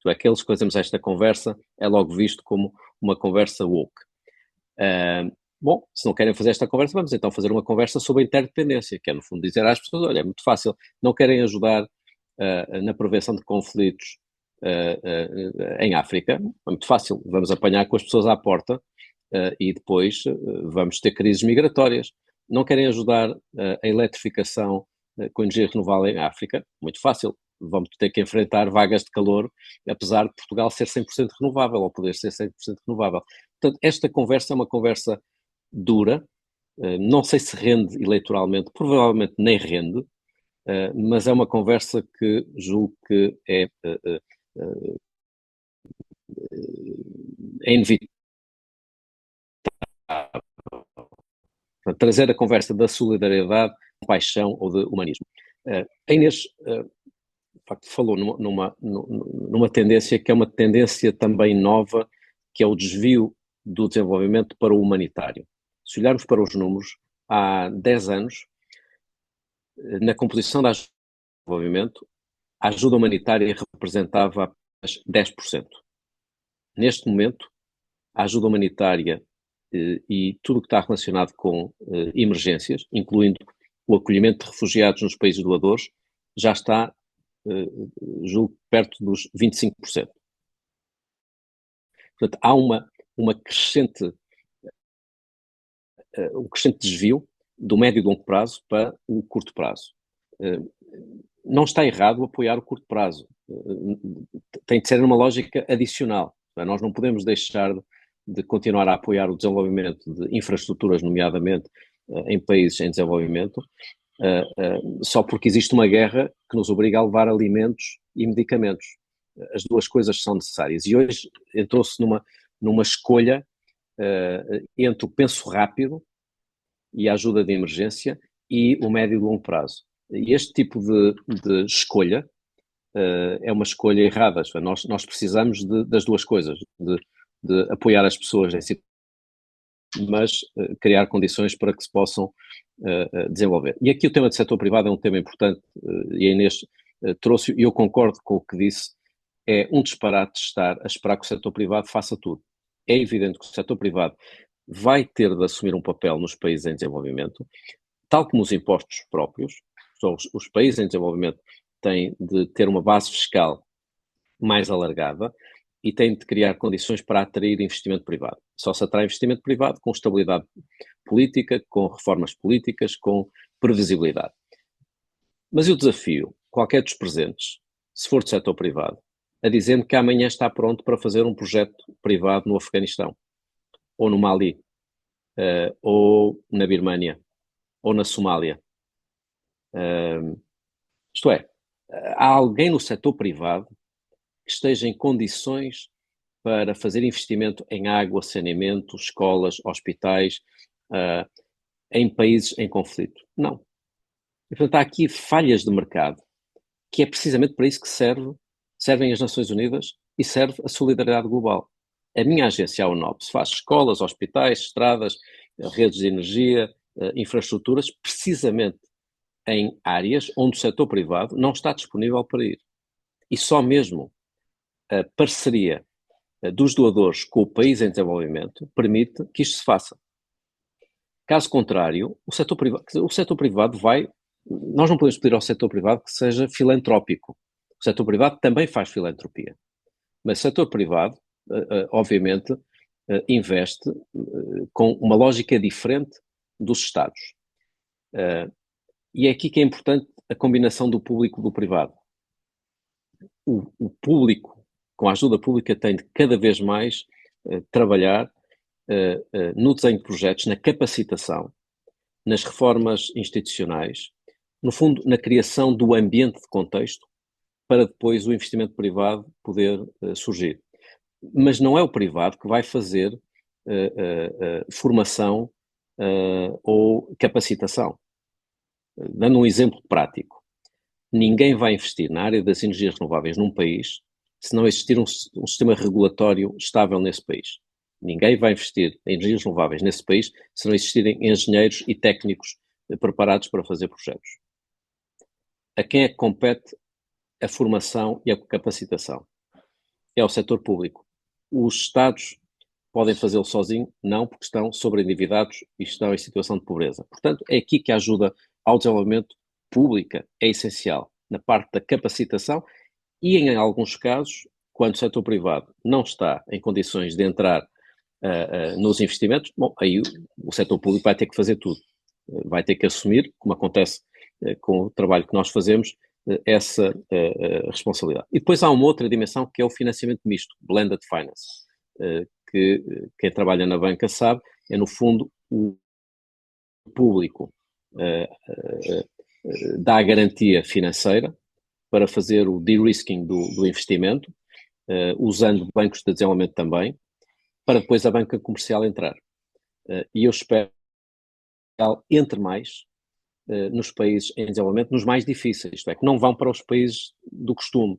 Aqueles que fazemos esta conversa é logo visto como uma conversa woke. Bom, se não querem fazer esta conversa, vamos então fazer uma conversa sobre a interdependência, que é no fundo dizer às pessoas, olha, é muito fácil, não querem ajudar na prevenção de conflitos em África, é muito fácil, vamos apanhar com as pessoas à porta e depois vamos ter crises migratórias. Não querem ajudar a eletrificação com energia renovável em África, muito fácil, vamos ter que enfrentar vagas de calor, apesar de Portugal ser 100% renovável, ou poder ser 100% renovável. Portanto, esta conversa é uma conversa dura, não sei se rende eleitoralmente, provavelmente nem rende, mas é uma conversa que julgo que é inevitável. Trazer a conversa da solidariedade, paixão ou de humanismo. A Inês, de facto, falou numa tendência que é uma tendência também nova, que é o desvio do desenvolvimento para o humanitário. Se olharmos para os números, há 10 anos, na composição da ajuda ao desenvolvimento, a ajuda humanitária representava apenas 10%. Neste momento, a ajuda humanitária e tudo o que está relacionado com emergências, incluindo o acolhimento de refugiados nos países doadores, já está, julgo, perto dos 25%. Portanto, há um crescente desvio do médio e longo prazo para o curto prazo. Não está errado apoiar o curto prazo. Tem de ser numa lógica adicional. Nós não podemos deixar de continuar a apoiar o desenvolvimento de infraestruturas, nomeadamente em países em desenvolvimento, só porque existe uma guerra que nos obriga a levar alimentos e medicamentos. As duas coisas são necessárias. E hoje entrou-se numa escolha entre o penso rápido e a ajuda de emergência e o médio e longo prazo. E este tipo de escolha é uma escolha errada. Nós precisamos das duas coisas, de apoiar as pessoas em si, mas criar condições para que se possam desenvolver. E aqui o tema do setor privado é um tema importante, e a Inês trouxe, e eu concordo com o que disse, é um disparate estar a esperar que o setor privado faça tudo. É evidente que o setor privado vai ter de assumir um papel nos países em desenvolvimento, tal como os impostos próprios. Os países em desenvolvimento têm de ter uma base fiscal mais alargada e têm de criar condições para atrair investimento privado. Só se atrai investimento privado com estabilidade política, com reformas políticas, com previsibilidade. Mas eu desafio qualquer dos presentes, se for do setor privado, a dizer-me que amanhã está pronto para fazer um projeto privado no Afeganistão, ou no Mali, ou na Birmânia, ou na Somália. Isto é, há alguém no setor privado que esteja em condições para fazer investimento em água, saneamento, escolas, hospitais, em países em conflito? Não. E, portanto, há aqui falhas de mercado, que é precisamente para isso que servem as Nações Unidas e serve a solidariedade global. A minha agência, a UNOPS, faz escolas, hospitais, estradas, redes de energia, infraestruturas, precisamente em áreas onde o setor privado não está disponível para ir. E só mesmo a parceria dos doadores com o país em desenvolvimento permite que isto se faça. Caso contrário, o setor privado vai... Nós não podemos pedir ao setor privado que seja filantrópico. O setor privado também faz filantropia. Mas o setor privado, obviamente, investe com uma lógica diferente dos Estados. E é aqui que é importante a combinação do público e do privado. O público, com a ajuda pública, tem de cada vez mais trabalhar no desenho de projetos, na capacitação, nas reformas institucionais, no fundo, na criação do ambiente de contexto, para depois o investimento privado poder surgir. Mas não é o privado que vai fazer formação ou capacitação. Dando um exemplo prático, ninguém vai investir na área das energias renováveis num país se não existir um sistema regulatório estável nesse país. Ninguém vai investir em energias renováveis nesse país se não existirem engenheiros e técnicos preparados para fazer projetos. A quem é que compete a formação e a capacitação? É ao setor público. Os Estados podem fazê-lo sozinhos? Não, porque estão sobreendividados e estão em situação de pobreza. Portanto, é aqui que a ajuda ao desenvolvimento pública é essencial, na parte da capacitação e, em alguns casos, quando o setor privado não está em condições de entrar nos investimentos, bom, aí o setor público vai ter que fazer tudo. Vai ter que assumir, como acontece com o trabalho que nós fazemos, essa responsabilidade. E depois há uma outra dimensão que é o financiamento misto, blended finance, que quem trabalha na banca sabe, é no fundo o público dá a garantia financeira para fazer o de-risking do investimento, usando bancos de desenvolvimento também, para depois a banca comercial entrar. E eu espero que ela entre mais nos países em desenvolvimento, nos mais difíceis, isto é, que não vão para os países do costume,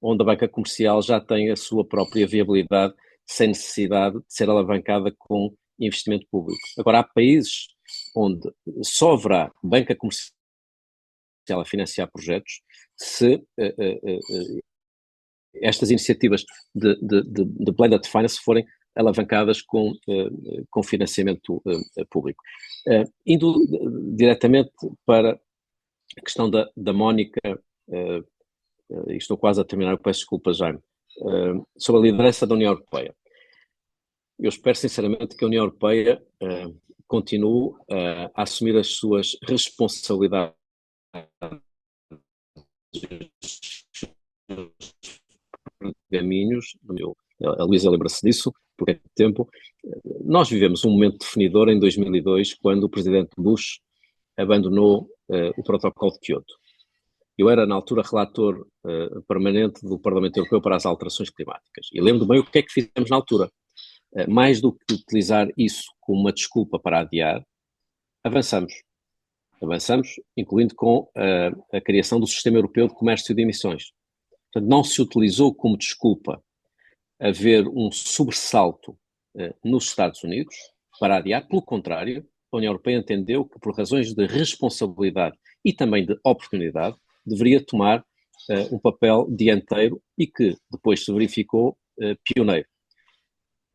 onde a banca comercial já tem a sua própria viabilidade, sem necessidade de ser alavancada com investimento público. Agora, há países onde só haverá banca comercial a financiar projetos se estas iniciativas de blended finance forem alavancadas com financiamento público. Indo diretamente para a questão da Mónica, e estou quase a terminar, peço desculpa, Jaime, sobre a liderança da União Europeia. Eu espero sinceramente que a União Europeia continue a assumir as suas responsabilidades, caminhos. A Luísa lembra-se disso, por muito tempo. Nós vivemos um momento definidor em 2002, quando o presidente Bush abandonou o protocolo de Kyoto. Eu era, na altura, relator permanente do Parlamento Europeu para as alterações climáticas. E lembro bem o que é que fizemos na altura. Mais do que utilizar isso como uma desculpa para adiar, avançamos. Avançamos, incluindo com a criação do Sistema Europeu de Comércio de Emissões. Portanto, não se utilizou como desculpa haver um sobressalto nos Estados Unidos para adiar. Pelo contrário, a União Europeia entendeu que, por razões de responsabilidade e também de oportunidade, deveria tomar um papel dianteiro e que depois se verificou pioneiro.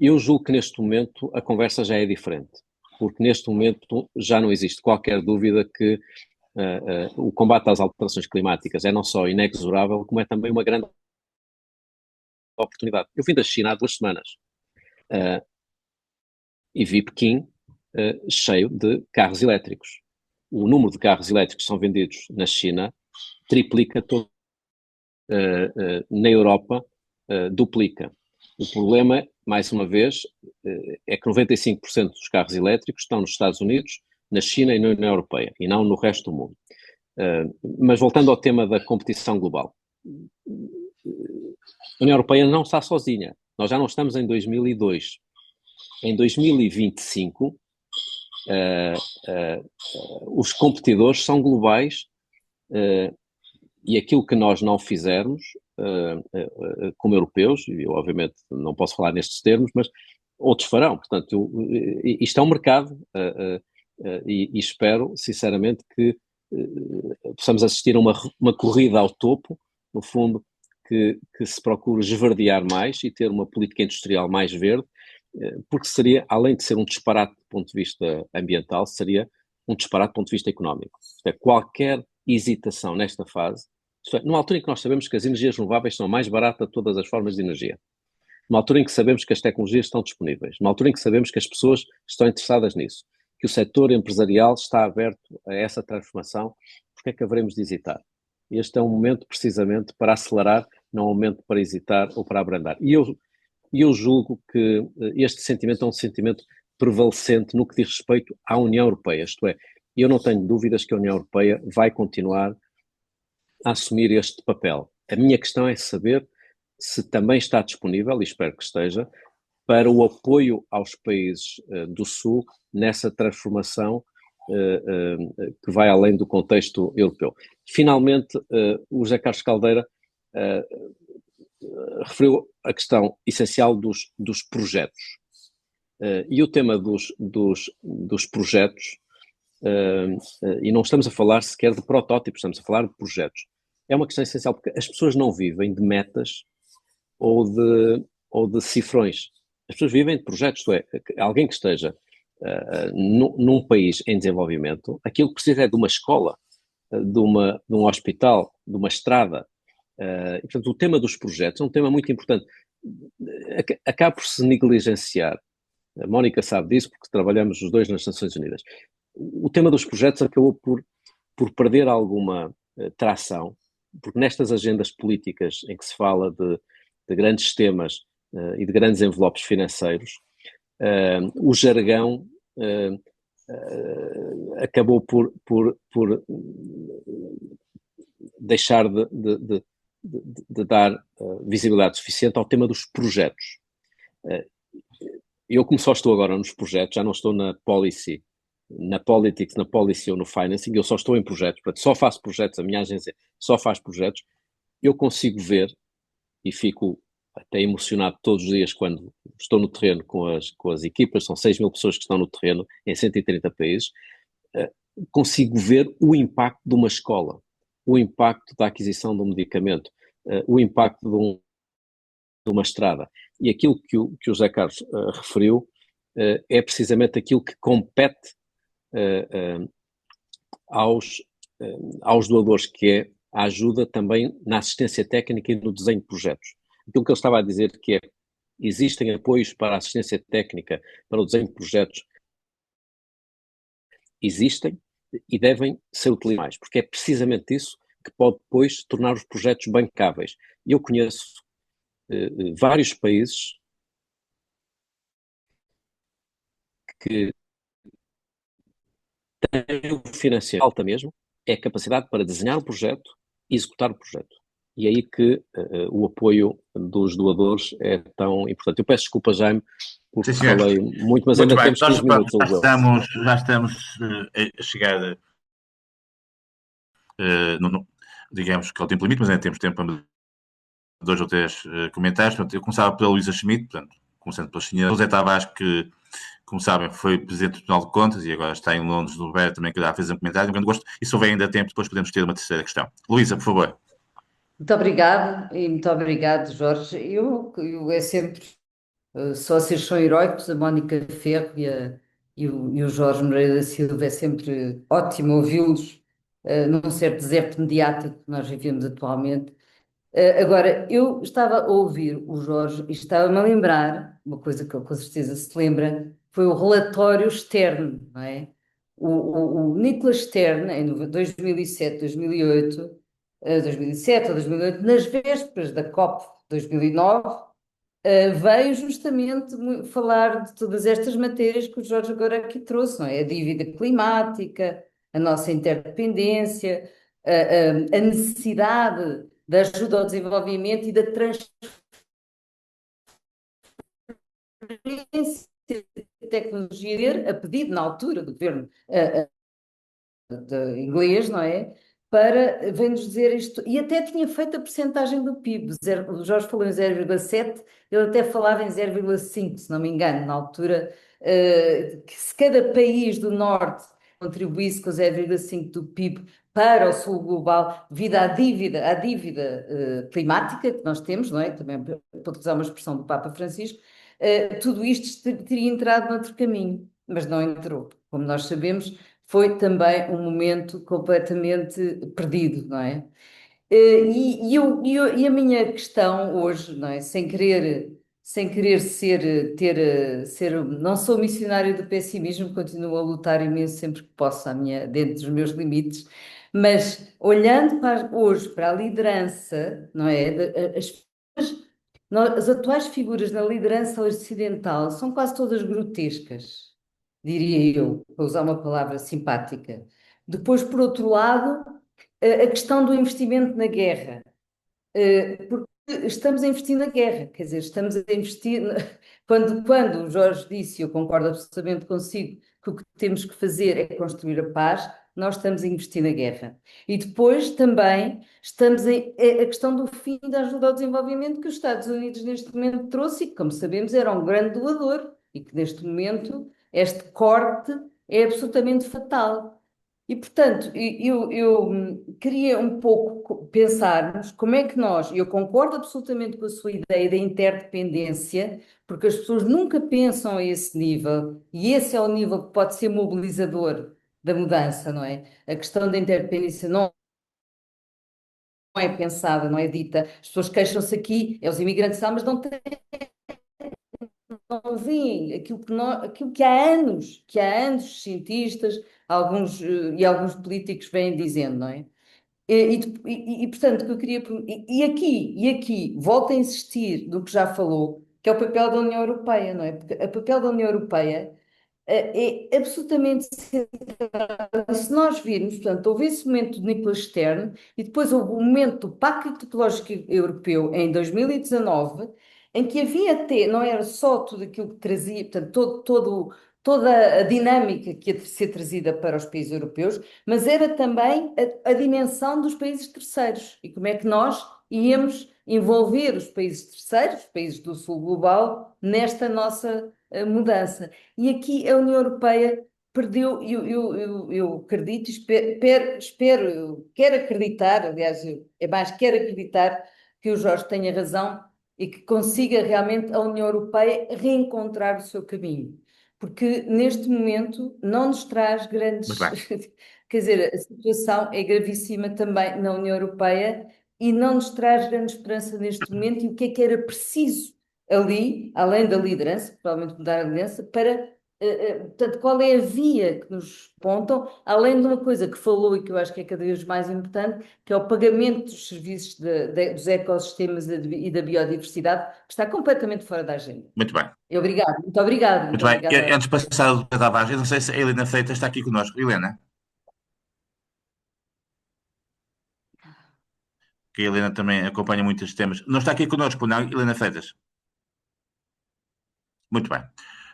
Eu julgo que neste momento a conversa já é diferente, porque neste momento já não existe qualquer dúvida que o combate às alterações climáticas é não só inexorável, como é também uma grande oportunidade. Eu vim da China há 2 semanas e vi Pequim cheio de carros elétricos. O número de carros elétricos que são vendidos na China triplica todo. Na Europa duplica. O problema, mais uma vez, é que 95% dos carros elétricos estão nos Estados Unidos, na China e na União Europeia, e não no resto do mundo. Mas voltando ao tema da competição global, a União Europeia não está sozinha. Nós já não estamos em 2002. Em 2025, os competidores são globais e aquilo que nós não fizermos, como europeus, e eu obviamente não posso falar nestes termos, mas outros farão. Portanto, isto é um mercado e espero, sinceramente, que possamos assistir a uma corrida ao topo, no fundo, que se procure esverdear mais e ter uma política industrial mais verde, porque seria, além de ser um disparate do ponto de vista ambiental, seria um disparate do ponto de vista económico. Qualquer hesitação nesta fase, numa altura em que nós sabemos que as energias renováveis são mais baratas de todas as formas de energia, numa altura em que sabemos que as tecnologias estão disponíveis, numa altura em que sabemos que as pessoas estão interessadas nisso, que o setor empresarial está aberto a essa transformação, porque é que haveremos de hesitar? Este é um momento precisamente para acelerar, não um momento para hesitar ou para abrandar. E eu julgo que este sentimento é um sentimento prevalecente no que diz respeito à União Europeia, isto é, eu não tenho dúvidas que a União Europeia vai continuar a assumir este papel. A minha questão é saber se também está disponível, e espero que esteja, para o apoio aos países do Sul nessa transformação que vai além do contexto europeu. Finalmente, o José Carlos Caldeira referiu a questão essencial dos projetos. E o tema dos projetos, e não estamos a falar sequer de protótipos, estamos a falar de projetos. É uma questão essencial, porque as pessoas não vivem de metas ou de cifrões. As pessoas vivem de projetos, isto é, alguém que esteja num país em desenvolvimento, aquilo que precisa é de uma escola, de um hospital, de uma estrada. E, portanto, o tema dos projetos é um tema muito importante. Acaba por se negligenciar. A Mónica sabe disso, porque trabalhamos os dois nas Nações Unidas. O tema dos projetos acabou por perder alguma tração, porque nestas agendas políticas em que se fala de grandes temas e de grandes envelopes financeiros, o jargão acabou por deixar de dar visibilidade suficiente ao tema dos projetos. Eu, como só estou agora nos projetos, já não estou na policy, na politics, na policy ou no financing, eu só estou em projetos, portanto, só faço projetos, a minha agência só faz projetos, eu consigo ver, e fico até emocionado todos os dias quando estou no terreno com as equipas, são 6.000 pessoas que estão no terreno em 130 países, consigo ver o impacto de uma escola, o impacto da aquisição de um medicamento, o impacto de uma estrada. E aquilo que o José Carlos referiu é precisamente aquilo que compete aos doadores, que é a ajuda também na assistência técnica e no desenho de projetos. Aquilo que eu estava a dizer que existem apoios para a assistência técnica, para o desenho de projetos, existem e devem ser utilizados, porque é precisamente isso que pode depois tornar os projetos bancáveis. Eu conheço vários países que têm o financiamento alta mesmo, é a capacidade para desenhar o projeto e executar o projeto. E é aí que o apoio dos doadores é tão importante. Eu peço desculpa, Jaime, porque Sim, senhor. falei muito, mas Muito ainda bem. temos 15 Pronto, minutos, julgo eu. já estamos a chegar, digamos que ao tempo limite, mas ainda temos tempo para 2 ou 3 comentários. Portanto, eu começava pela Luísa Schmidt, portanto, começando pela senhora José Tavares, que, como sabem, foi Presidente do Tribunal de Contas e agora está em Londres, no Roberto, também que já fez um comentário. Um grande gosto. E se houver ainda tempo, depois podemos ter uma terceira questão. Luísa, por favor. Muito obrigado e muito obrigado, Jorge. Eu é sempre, sócios são heróicos, a Mónica Ferro e o Jorge Moreira da Silva, é sempre ótimo ouvi-los, num certo deserto mediático que nós vivemos atualmente. Agora, eu estava a ouvir o Jorge e estava-me a lembrar, uma coisa que ele com certeza se lembra, foi o relatório Stern, não é? O Nicholas Stern, em 2007, 2008, 2007 ou 2008, nas vésperas da COP 2009, veio justamente falar de todas estas matérias que o Jorge agora aqui trouxe, não é? A dívida climática, a nossa interdependência, a necessidade da ajuda ao desenvolvimento e da transferência de tecnologia a pedido na altura do governo de inglês, não é? Para, vem-nos dizer isto, e até tinha feito a percentagem do PIB, o Jorge falou em 0,7, ele até falava em 0,5, se não me engano, na altura, que se cada país do Norte contribuísse com 0,5 do PIB para o Sul global, devido à dívida climática que nós temos, não é? Também para utilizar uma expressão do Papa Francisco, tudo isto teria entrado noutro caminho, mas não entrou. Como nós sabemos, foi também um momento completamente perdido, não é? E a minha questão hoje, não é? Sem querer não sou missionário do pessimismo, continuo a lutar imenso sempre que posso, dentro dos meus limites, mas olhando hoje para a liderança, não é? As atuais figuras na liderança ocidental são quase todas grotescas, diria eu, para usar uma palavra simpática. Depois, por outro lado, a questão do investimento na guerra. Porque estamos a investir na guerra, quer dizer, estamos a investir. Quando o Jorge disse, e eu concordo absolutamente consigo, que o que temos que fazer é construir a paz, nós estamos a investir na guerra. E depois também estamos a questão do fim da ajuda ao desenvolvimento que os Estados Unidos neste momento trouxe e que, como sabemos, era um grande doador e que neste momento este corte é absolutamente fatal. E, portanto, eu queria um pouco pensarmos como é que eu concordo absolutamente com a sua ideia da interdependência, porque as pessoas nunca pensam a esse nível, e esse é o nível que pode ser mobilizador da mudança, não é? A questão da interdependência não é pensada, não é dita. As pessoas queixam-se aqui, os imigrantes, mas não veem aquilo que há anos os cientistas, alguns políticos vêm dizendo, não é? Portanto, o que eu queria. E aqui, volto a insistir no que já falou, que é o papel da União Europeia, não é? Porque o papel da União Europeia é absolutamente central. Se nós virmos, portanto, houve esse momento de Nicholas Stern e depois houve o momento do Pacto Ecológico Europeu em 2019, em que havia até, não era só tudo aquilo que trazia, portanto, toda a dinâmica que ia ser trazida para os países europeus, mas era também a dimensão dos países terceiros e como é que nós íamos envolver os países terceiros, os países do Sul global, nesta nossa mudança. E aqui a União Europeia perdeu, eu acredito, quero acreditar, aliás, é mais, quero acreditar que o Jorge tenha razão e que consiga realmente a União Europeia reencontrar o seu caminho. Porque neste momento não nos traz grandes. Muito bem. Quer dizer, a situação é gravíssima também na União Europeia e não nos traz grande esperança neste momento. E o que é que era preciso ali, além da liderança, provavelmente mudar a liderança, portanto, qual é a via que nos apontam, além de uma coisa que falou e que eu acho que é cada vez mais importante, que é o pagamento dos serviços dos ecossistemas e da biodiversidade, que está completamente fora da agenda. Muito bem. Obrigado, muito obrigado. Muito bem. Antes de passar do Tavares, eu não sei se a Helena Freitas está aqui connosco. Helena? que a Helena também acompanha muitos temas. Não está aqui connosco, não, Helena Freitas? Muito bem.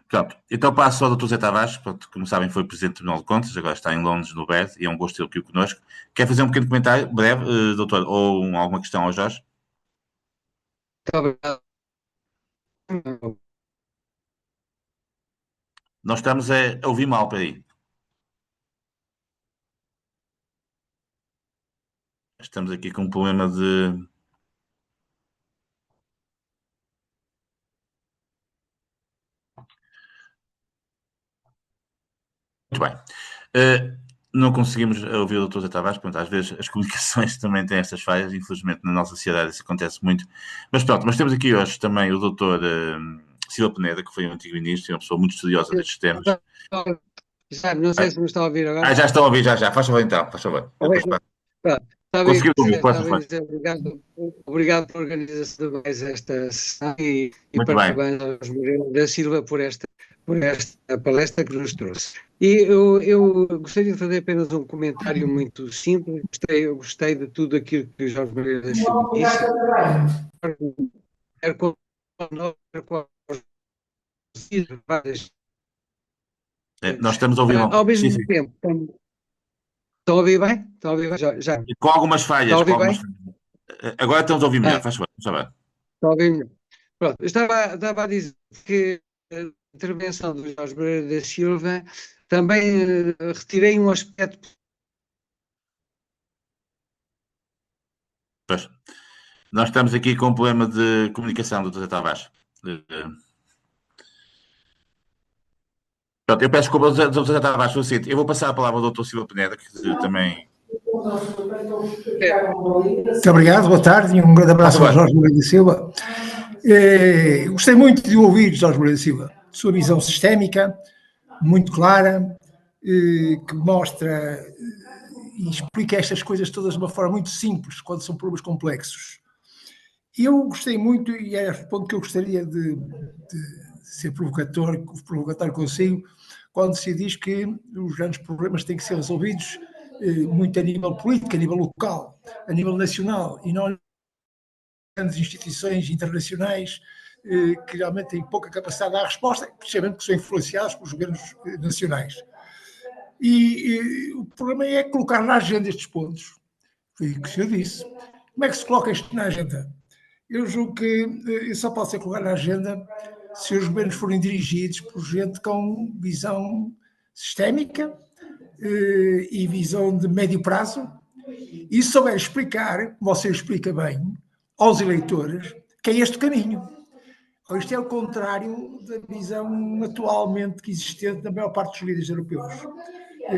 Pronto, então passo ao Dr. Zé Tavares, pronto, como sabem foi Presidente do Tribunal de Contas, agora está em Londres, no BED, e é um gosto tê-lo aqui connosco. Quer fazer um pequeno comentário, breve, doutor, ou alguma questão ao Jorge? Muito obrigado. Nós estamos a ouvir mal, peraí. Estamos aqui com um problema de... Muito bem. Não conseguimos ouvir o Dr. Zé Tavares, pronto, às vezes as comunicações também têm estas falhas, infelizmente na nossa sociedade isso acontece muito. Mas pronto, mas temos aqui hoje também o Dr. Silva Peneda, que foi um antigo ministro, uma pessoa muito estudiosa destes temas. Já, não sei se me está a ouvir agora. Já estão a ouvir, já. Faz favor então, faz favor. Conseguiu ouvir, posso falar. Obrigado pela organização de mais esta sessão e Muito parabéns aos Moreira da Silva por esta palestra que nos trouxe. E eu gostaria de fazer apenas um comentário muito simples. Gostei de tudo aquilo que o Jorge Moreira da Silva disse. Quer com nós estamos a ouvir ao mesmo tempo. Estão a ouvir bem? Estão a ouvir bem? Já. Com algumas falhas. Estão a ouvir bem? Agora estamos a ouvir melhor, faz favor. Estão a ouvir melhor. Pronto, eu estava a dizer que a intervenção do Jorge Moreira da Silva também retirei um aspecto. Pois. Nós estamos aqui com um problema de comunicação do Dr. Tavares. Pronto, eu peço desculpa, Dr. Tavares, eu vou passar a palavra ao Dr. Silva Peneda, que também... Muito obrigado, boa tarde e um grande abraço ao Jorge Moreira da Silva. Gostei muito de ouvir Jorge Moreira da Silva, sua visão sistémica, muito clara, que mostra e explica estas coisas todas de uma forma muito simples, quando são problemas complexos. Eu gostei muito, e é o ponto que eu gostaria de ser provocatório consigo, quando se diz que os grandes problemas têm que ser resolvidos muito a nível político, a nível local, a nível nacional, e não grandes instituições internacionais que realmente têm pouca capacidade de dar resposta, precisamente porque são influenciados pelos governos nacionais. E o problema é colocar na agenda estes pontos. Foi o que o senhor disse. Como é que se coloca isto na agenda? Eu julgo que só pode ser colocado na agenda se os governos forem dirigidos por gente com visão sistémica e visão de médio prazo, e souber explicar, como você explica bem, aos eleitores, que é este o caminho. Isto é o contrário da visão atualmente que existente da maior parte dos líderes europeus.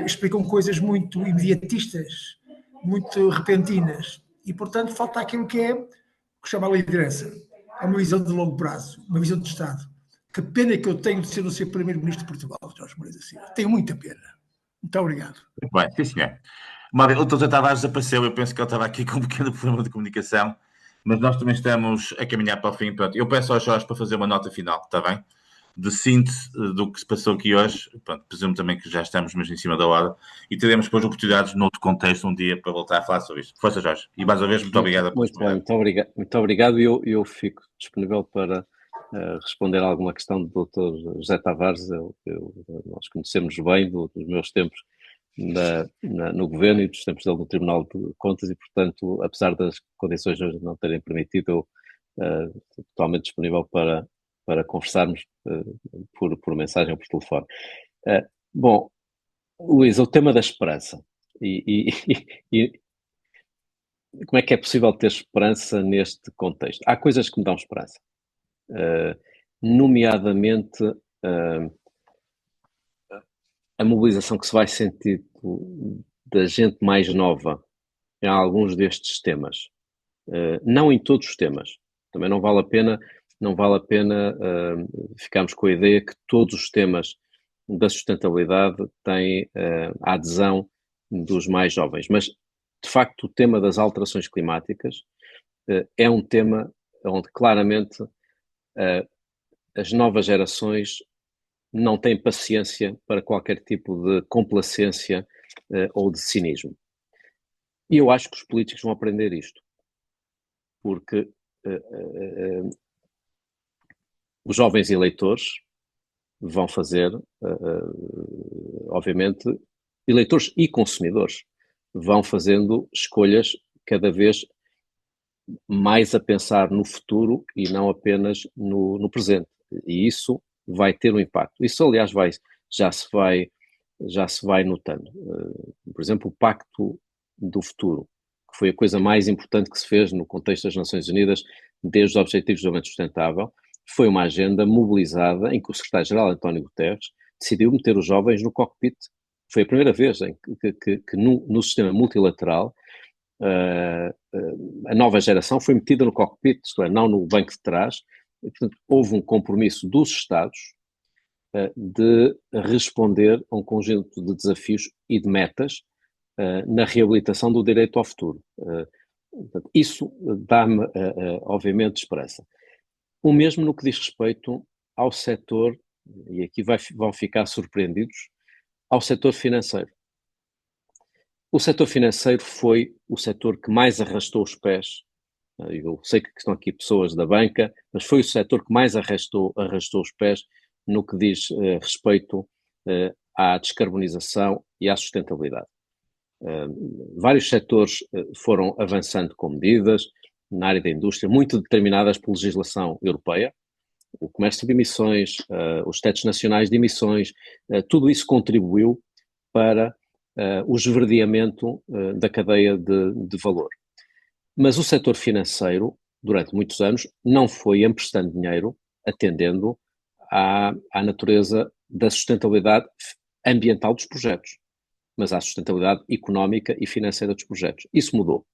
Explicam coisas muito imediatistas, muito repentinas, e, portanto, falta aquilo que chama a liderança. É uma visão de longo prazo, uma visão de Estado. Que pena que eu tenho de ser o seu primeiro-ministro de Portugal, Jorge Moreira da Silva. Tenho muita pena. Muito obrigado. Muito bem, sim, senhor. O Dr. Tavares desapareceu, eu penso que ele estava aqui com um pequeno problema de comunicação, mas nós também estamos a caminhar para o fim. Pronto, eu peço ao Jorge para fazer uma nota final, está bem? De síntese do que se passou aqui hoje. Pronto, presumo também que já estamos mesmo em cima da hora e teremos depois oportunidades noutro contexto um dia para voltar a falar sobre isto. Força, Jorge. E mais uma vez, muito obrigado. Muito bem, muito obrigado. Eu fico disponível para responder a alguma questão do Dr. José Tavares. Nós conhecemos bem dos meus tempos no governo e dos tempos dele no Tribunal de Contas e, portanto, apesar das condições hoje não terem permitido, eu estou totalmente disponível para conversarmos por mensagem ou por telefone. Bom, Luís, o tema da esperança e como é que é possível ter esperança neste contexto? Há coisas que me dão esperança, nomeadamente a mobilização que se vai sentir da gente mais nova em alguns destes temas, não em todos os temas. Também não vale a pena ficarmos com a ideia que todos os temas da sustentabilidade têm a adesão dos mais jovens, mas de facto o tema das alterações climáticas é um tema onde claramente as novas gerações não têm paciência para qualquer tipo de complacência ou de cinismo. E eu acho que os políticos vão aprender isto. porque os jovens eleitores vão fazer, obviamente, eleitores e consumidores vão fazendo escolhas cada vez mais a pensar no futuro e não apenas no presente. E isso vai ter um impacto. Isso, aliás, já se vai notando. Por exemplo, o Pacto do Futuro, que foi a coisa mais importante que se fez no contexto das Nações Unidas desde os Objetivos de Desenvolvimento Sustentável, foi uma agenda mobilizada em que o secretário-geral, António Guterres, decidiu meter os jovens no cockpit. Foi a primeira vez em que no sistema multilateral a nova geração foi metida no cockpit, isto é, não no banco de trás. E, portanto, houve um compromisso dos Estados de responder a um conjunto de desafios e de metas na reabilitação do direito ao futuro. Portanto, isso dá-me, obviamente, esperança. O mesmo no que diz respeito ao setor, e aqui vão ficar surpreendidos, ao setor financeiro. O setor financeiro foi o setor que mais arrastou os pés. Eu sei que estão aqui pessoas da banca, mas foi o setor que mais arrastou os pés no que diz respeito à descarbonização e à sustentabilidade. Vários setores foram avançando com medidas na área da indústria, muito determinadas por legislação europeia, o comércio de emissões, os tetos nacionais de emissões, tudo isso contribuiu para o esverdeamento da cadeia de valor. Mas o setor financeiro, durante muitos anos, não foi emprestando dinheiro, atendendo à natureza da sustentabilidade ambiental dos projetos, mas à sustentabilidade económica e financeira dos projetos. Isso mudou.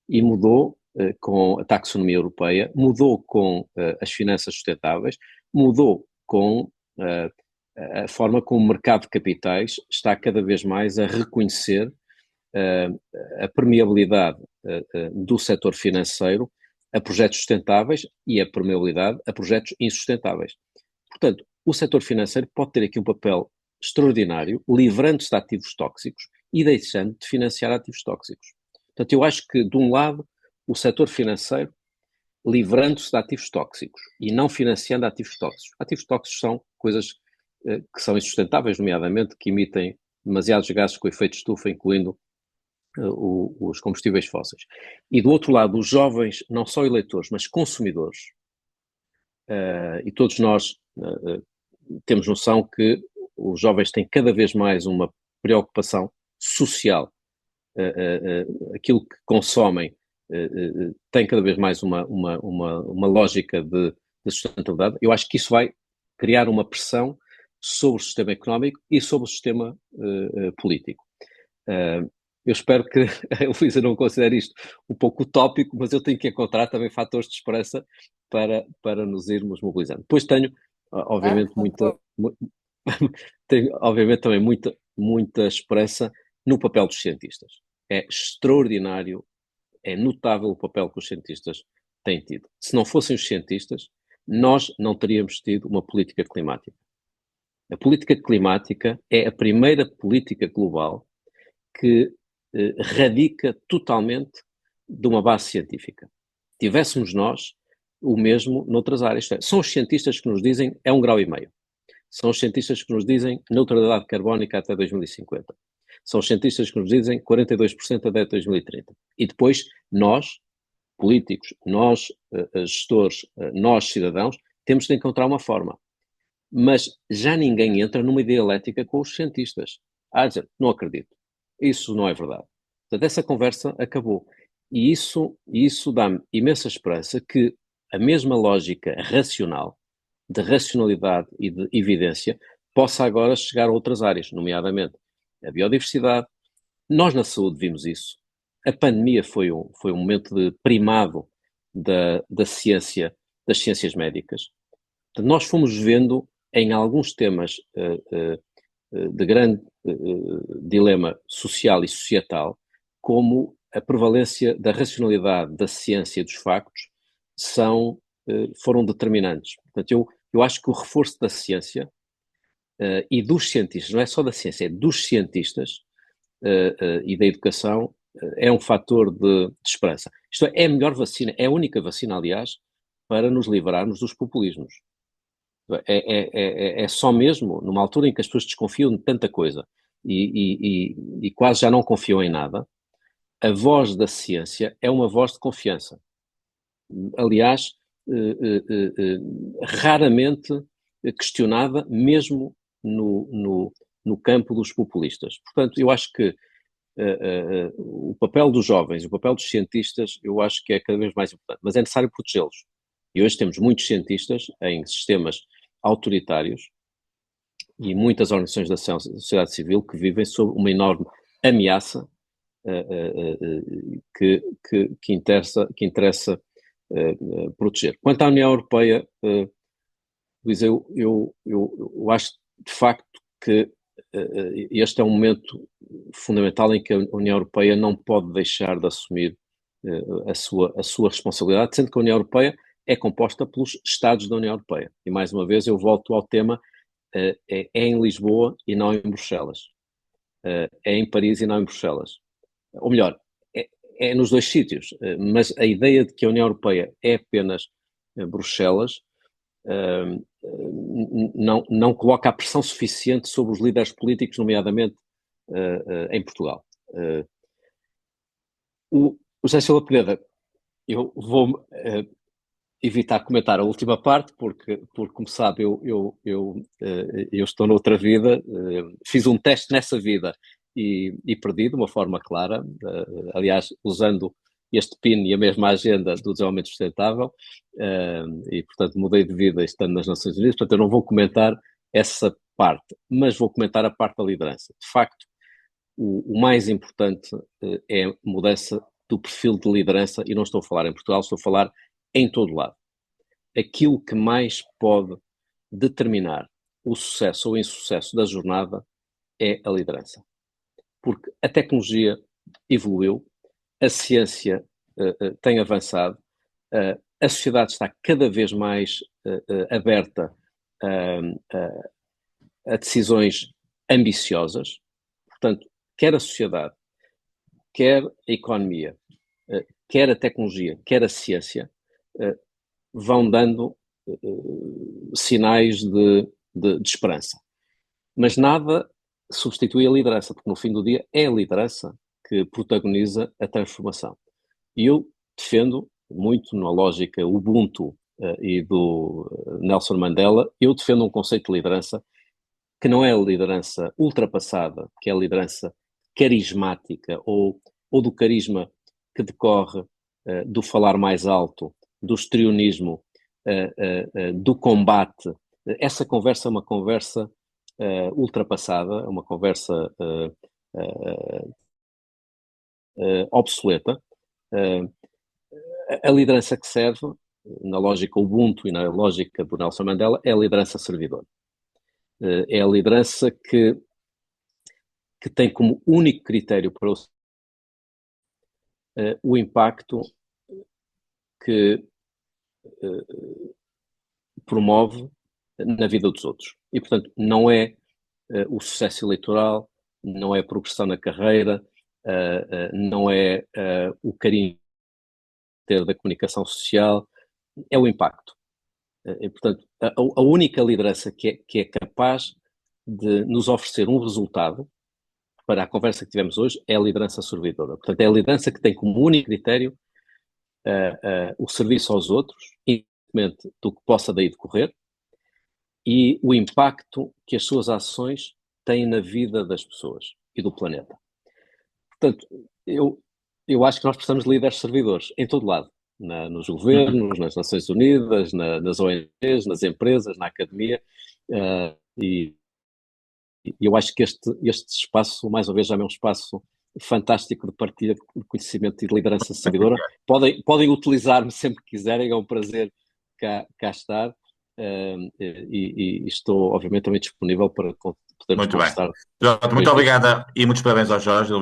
E mudou com a taxonomia europeia, mudou com as finanças sustentáveis, mudou com a forma como o mercado de capitais está cada vez mais a reconhecer a permeabilidade do setor financeiro a projetos sustentáveis e a permeabilidade a projetos insustentáveis. Portanto, o setor financeiro pode ter aqui um papel extraordinário, livrando-se de ativos tóxicos e deixando de financiar ativos tóxicos. Portanto, eu acho que, de um lado, o setor financeiro, livrando-se de ativos tóxicos e não financiando ativos tóxicos. Ativos tóxicos são coisas que são insustentáveis, nomeadamente, que emitem demasiados gases com efeito de estufa, incluindo os combustíveis fósseis. E, do outro lado, os jovens, não só eleitores, mas consumidores, e todos nós temos noção que os jovens têm cada vez mais uma preocupação social. Aquilo que consomem tem cada vez mais uma lógica de sustentabilidade. Eu acho que isso vai criar uma pressão sobre o sistema económico e sobre o sistema político. Eu espero que a Luísa não considere isto um pouco utópico, mas eu tenho que encontrar também fatores de esperança para nos irmos mobilizando. Depois tenho, obviamente, tenho, obviamente, também muita esperança no papel dos cientistas. É extraordinário, é notável o papel que os cientistas têm tido. Se não fossem os cientistas, nós não teríamos tido uma política climática. A política climática é a primeira política global que radica totalmente de uma base científica. Tivéssemos nós o mesmo noutras áreas. São os cientistas que nos dizem 1,5 graus. São os cientistas que nos dizem neutralidade carbónica até 2050. São os cientistas que nos dizem 42% até 2030. E depois nós, políticos, nós, gestores, nós, cidadãos, temos de encontrar uma forma. Mas já ninguém entra numa dialética com os cientistas. Dizer, não acredito. Isso não é verdade. Portanto, essa conversa acabou. E isso dá-me imensa esperança que a mesma lógica racional, de racionalidade e de evidência, possa agora chegar a outras áreas, nomeadamente a biodiversidade. Nós na saúde vimos isso. A pandemia foi um momento de primado da ciência, das ciências médicas. Portanto, nós fomos vendo em alguns temas de grande dilema social e societal como a prevalência da racionalidade, da ciência e dos factos foram determinantes. Portanto, eu acho que o reforço da ciência e dos cientistas, não é só da ciência, é dos cientistas e da educação, é um fator de esperança. Isto é a melhor vacina, é a única vacina, aliás, para nos livrarmos dos populismos. É só mesmo, numa altura em que as pessoas desconfiam de tanta coisa e quase já não confiam em nada, a voz da ciência é uma voz de confiança. Aliás, raramente questionada, mesmo no campo dos populistas. Portanto, eu acho que o papel dos jovens, o papel dos cientistas, eu acho que é cada vez mais importante, mas é necessário protegê-los. E hoje temos muitos cientistas em sistemas autoritários e muitas organizações da sociedade civil que vivem sob uma enorme ameaça que interessa proteger. Quanto à União Europeia, Luís, eu acho de facto que este é um momento fundamental em que a União Europeia não pode deixar de assumir a sua responsabilidade, sendo que a União Europeia é composta pelos Estados da União Europeia. E mais uma vez eu volto ao tema, é em Lisboa e não em Bruxelas. É em Paris e não em Bruxelas. Ou melhor, é nos dois sítios, mas a ideia de que a União Europeia é apenas Bruxelas não coloca a pressão suficiente sobre os líderes políticos, nomeadamente em Portugal. O José Silva Pereira, eu vou evitar comentar a última parte, porque como sabe, eu estou noutra vida, fiz um teste nessa vida e perdi de uma forma clara, aliás, usando este PIN e a mesma agenda do desenvolvimento sustentável, e portanto mudei de vida estando nas Nações Unidas, portanto eu não vou comentar essa parte, mas vou comentar a parte da liderança. De facto, o mais importante é a mudança do perfil de liderança, e não estou a falar em Portugal, estou a falar em todo lado. Aquilo que mais pode determinar o sucesso ou o insucesso da jornada é a liderança. Porque a tecnologia evoluiu, a ciência tem avançado, a sociedade está cada vez mais aberta a decisões ambiciosas. Portanto, quer a sociedade, quer a economia, quer a tecnologia, quer a ciência, vão dando sinais de esperança. Mas nada substitui a liderança, porque no fim do dia é a liderança que protagoniza a transformação. E eu defendo muito na lógica Ubuntu e do Nelson Mandela, eu defendo um conceito de liderança que não é a liderança ultrapassada, que é a liderança carismática ou do carisma que decorre do falar mais alto, do histrionismo, do combate. Essa conversa é uma conversa ultrapassada, uma conversa obsoleta. A liderança que serve, na lógica Ubuntu e na lógica do Nelson Mandela, é a liderança servidora. É a liderança que tem como único critério para o impacto que promove na vida dos outros. E, portanto, não é o sucesso eleitoral, não é a progressão na carreira, não é o carinho da comunicação social, é o impacto. E, portanto, a única liderança que é capaz de nos oferecer um resultado para a conversa que tivemos hoje é a liderança servidora. Portanto, é a liderança que tem como único critério o serviço aos outros, independentemente do que possa daí decorrer, e o impacto que as suas ações têm na vida das pessoas e do planeta. Portanto, eu acho que nós precisamos de líderes servidores em todo lado, nos governos, nas Nações Unidas, nas ONGs, nas empresas, na academia, e eu acho que este espaço, mais uma vez, já é um espaço fantástico de partilha de conhecimento e de liderança servidora. Podem utilizar-me sempre que quiserem, é um prazer cá estar, e estou, obviamente, também disponível para podermos conversar. Muito obrigado e muitos parabéns ao Jorge,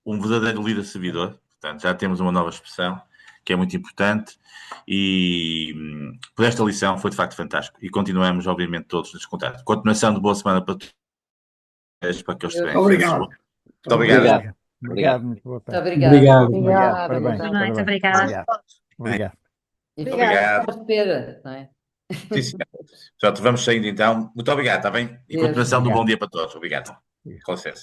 um verdadeiro líder servidor. Portanto, já temos uma nova expressão que é muito importante, e por esta lição foi de facto fantástico, e continuamos, obviamente, todos neste contato. Continuação de boa semana para todos. Para que eles Obrigado. Muito obrigado. Obrigado, muito boa Muito tarde. obrigada. Obrigado. Obrigado, parabéns. Boa noite, Parabéns. obrigada. Obrigado. E Obrigado. vamos espera, não é? Sim, senhor. Já te vamos saindo então. Muito obrigado, está bem? E Deus. continuação do Obrigado. bom dia para todos. Obrigado. Com licença.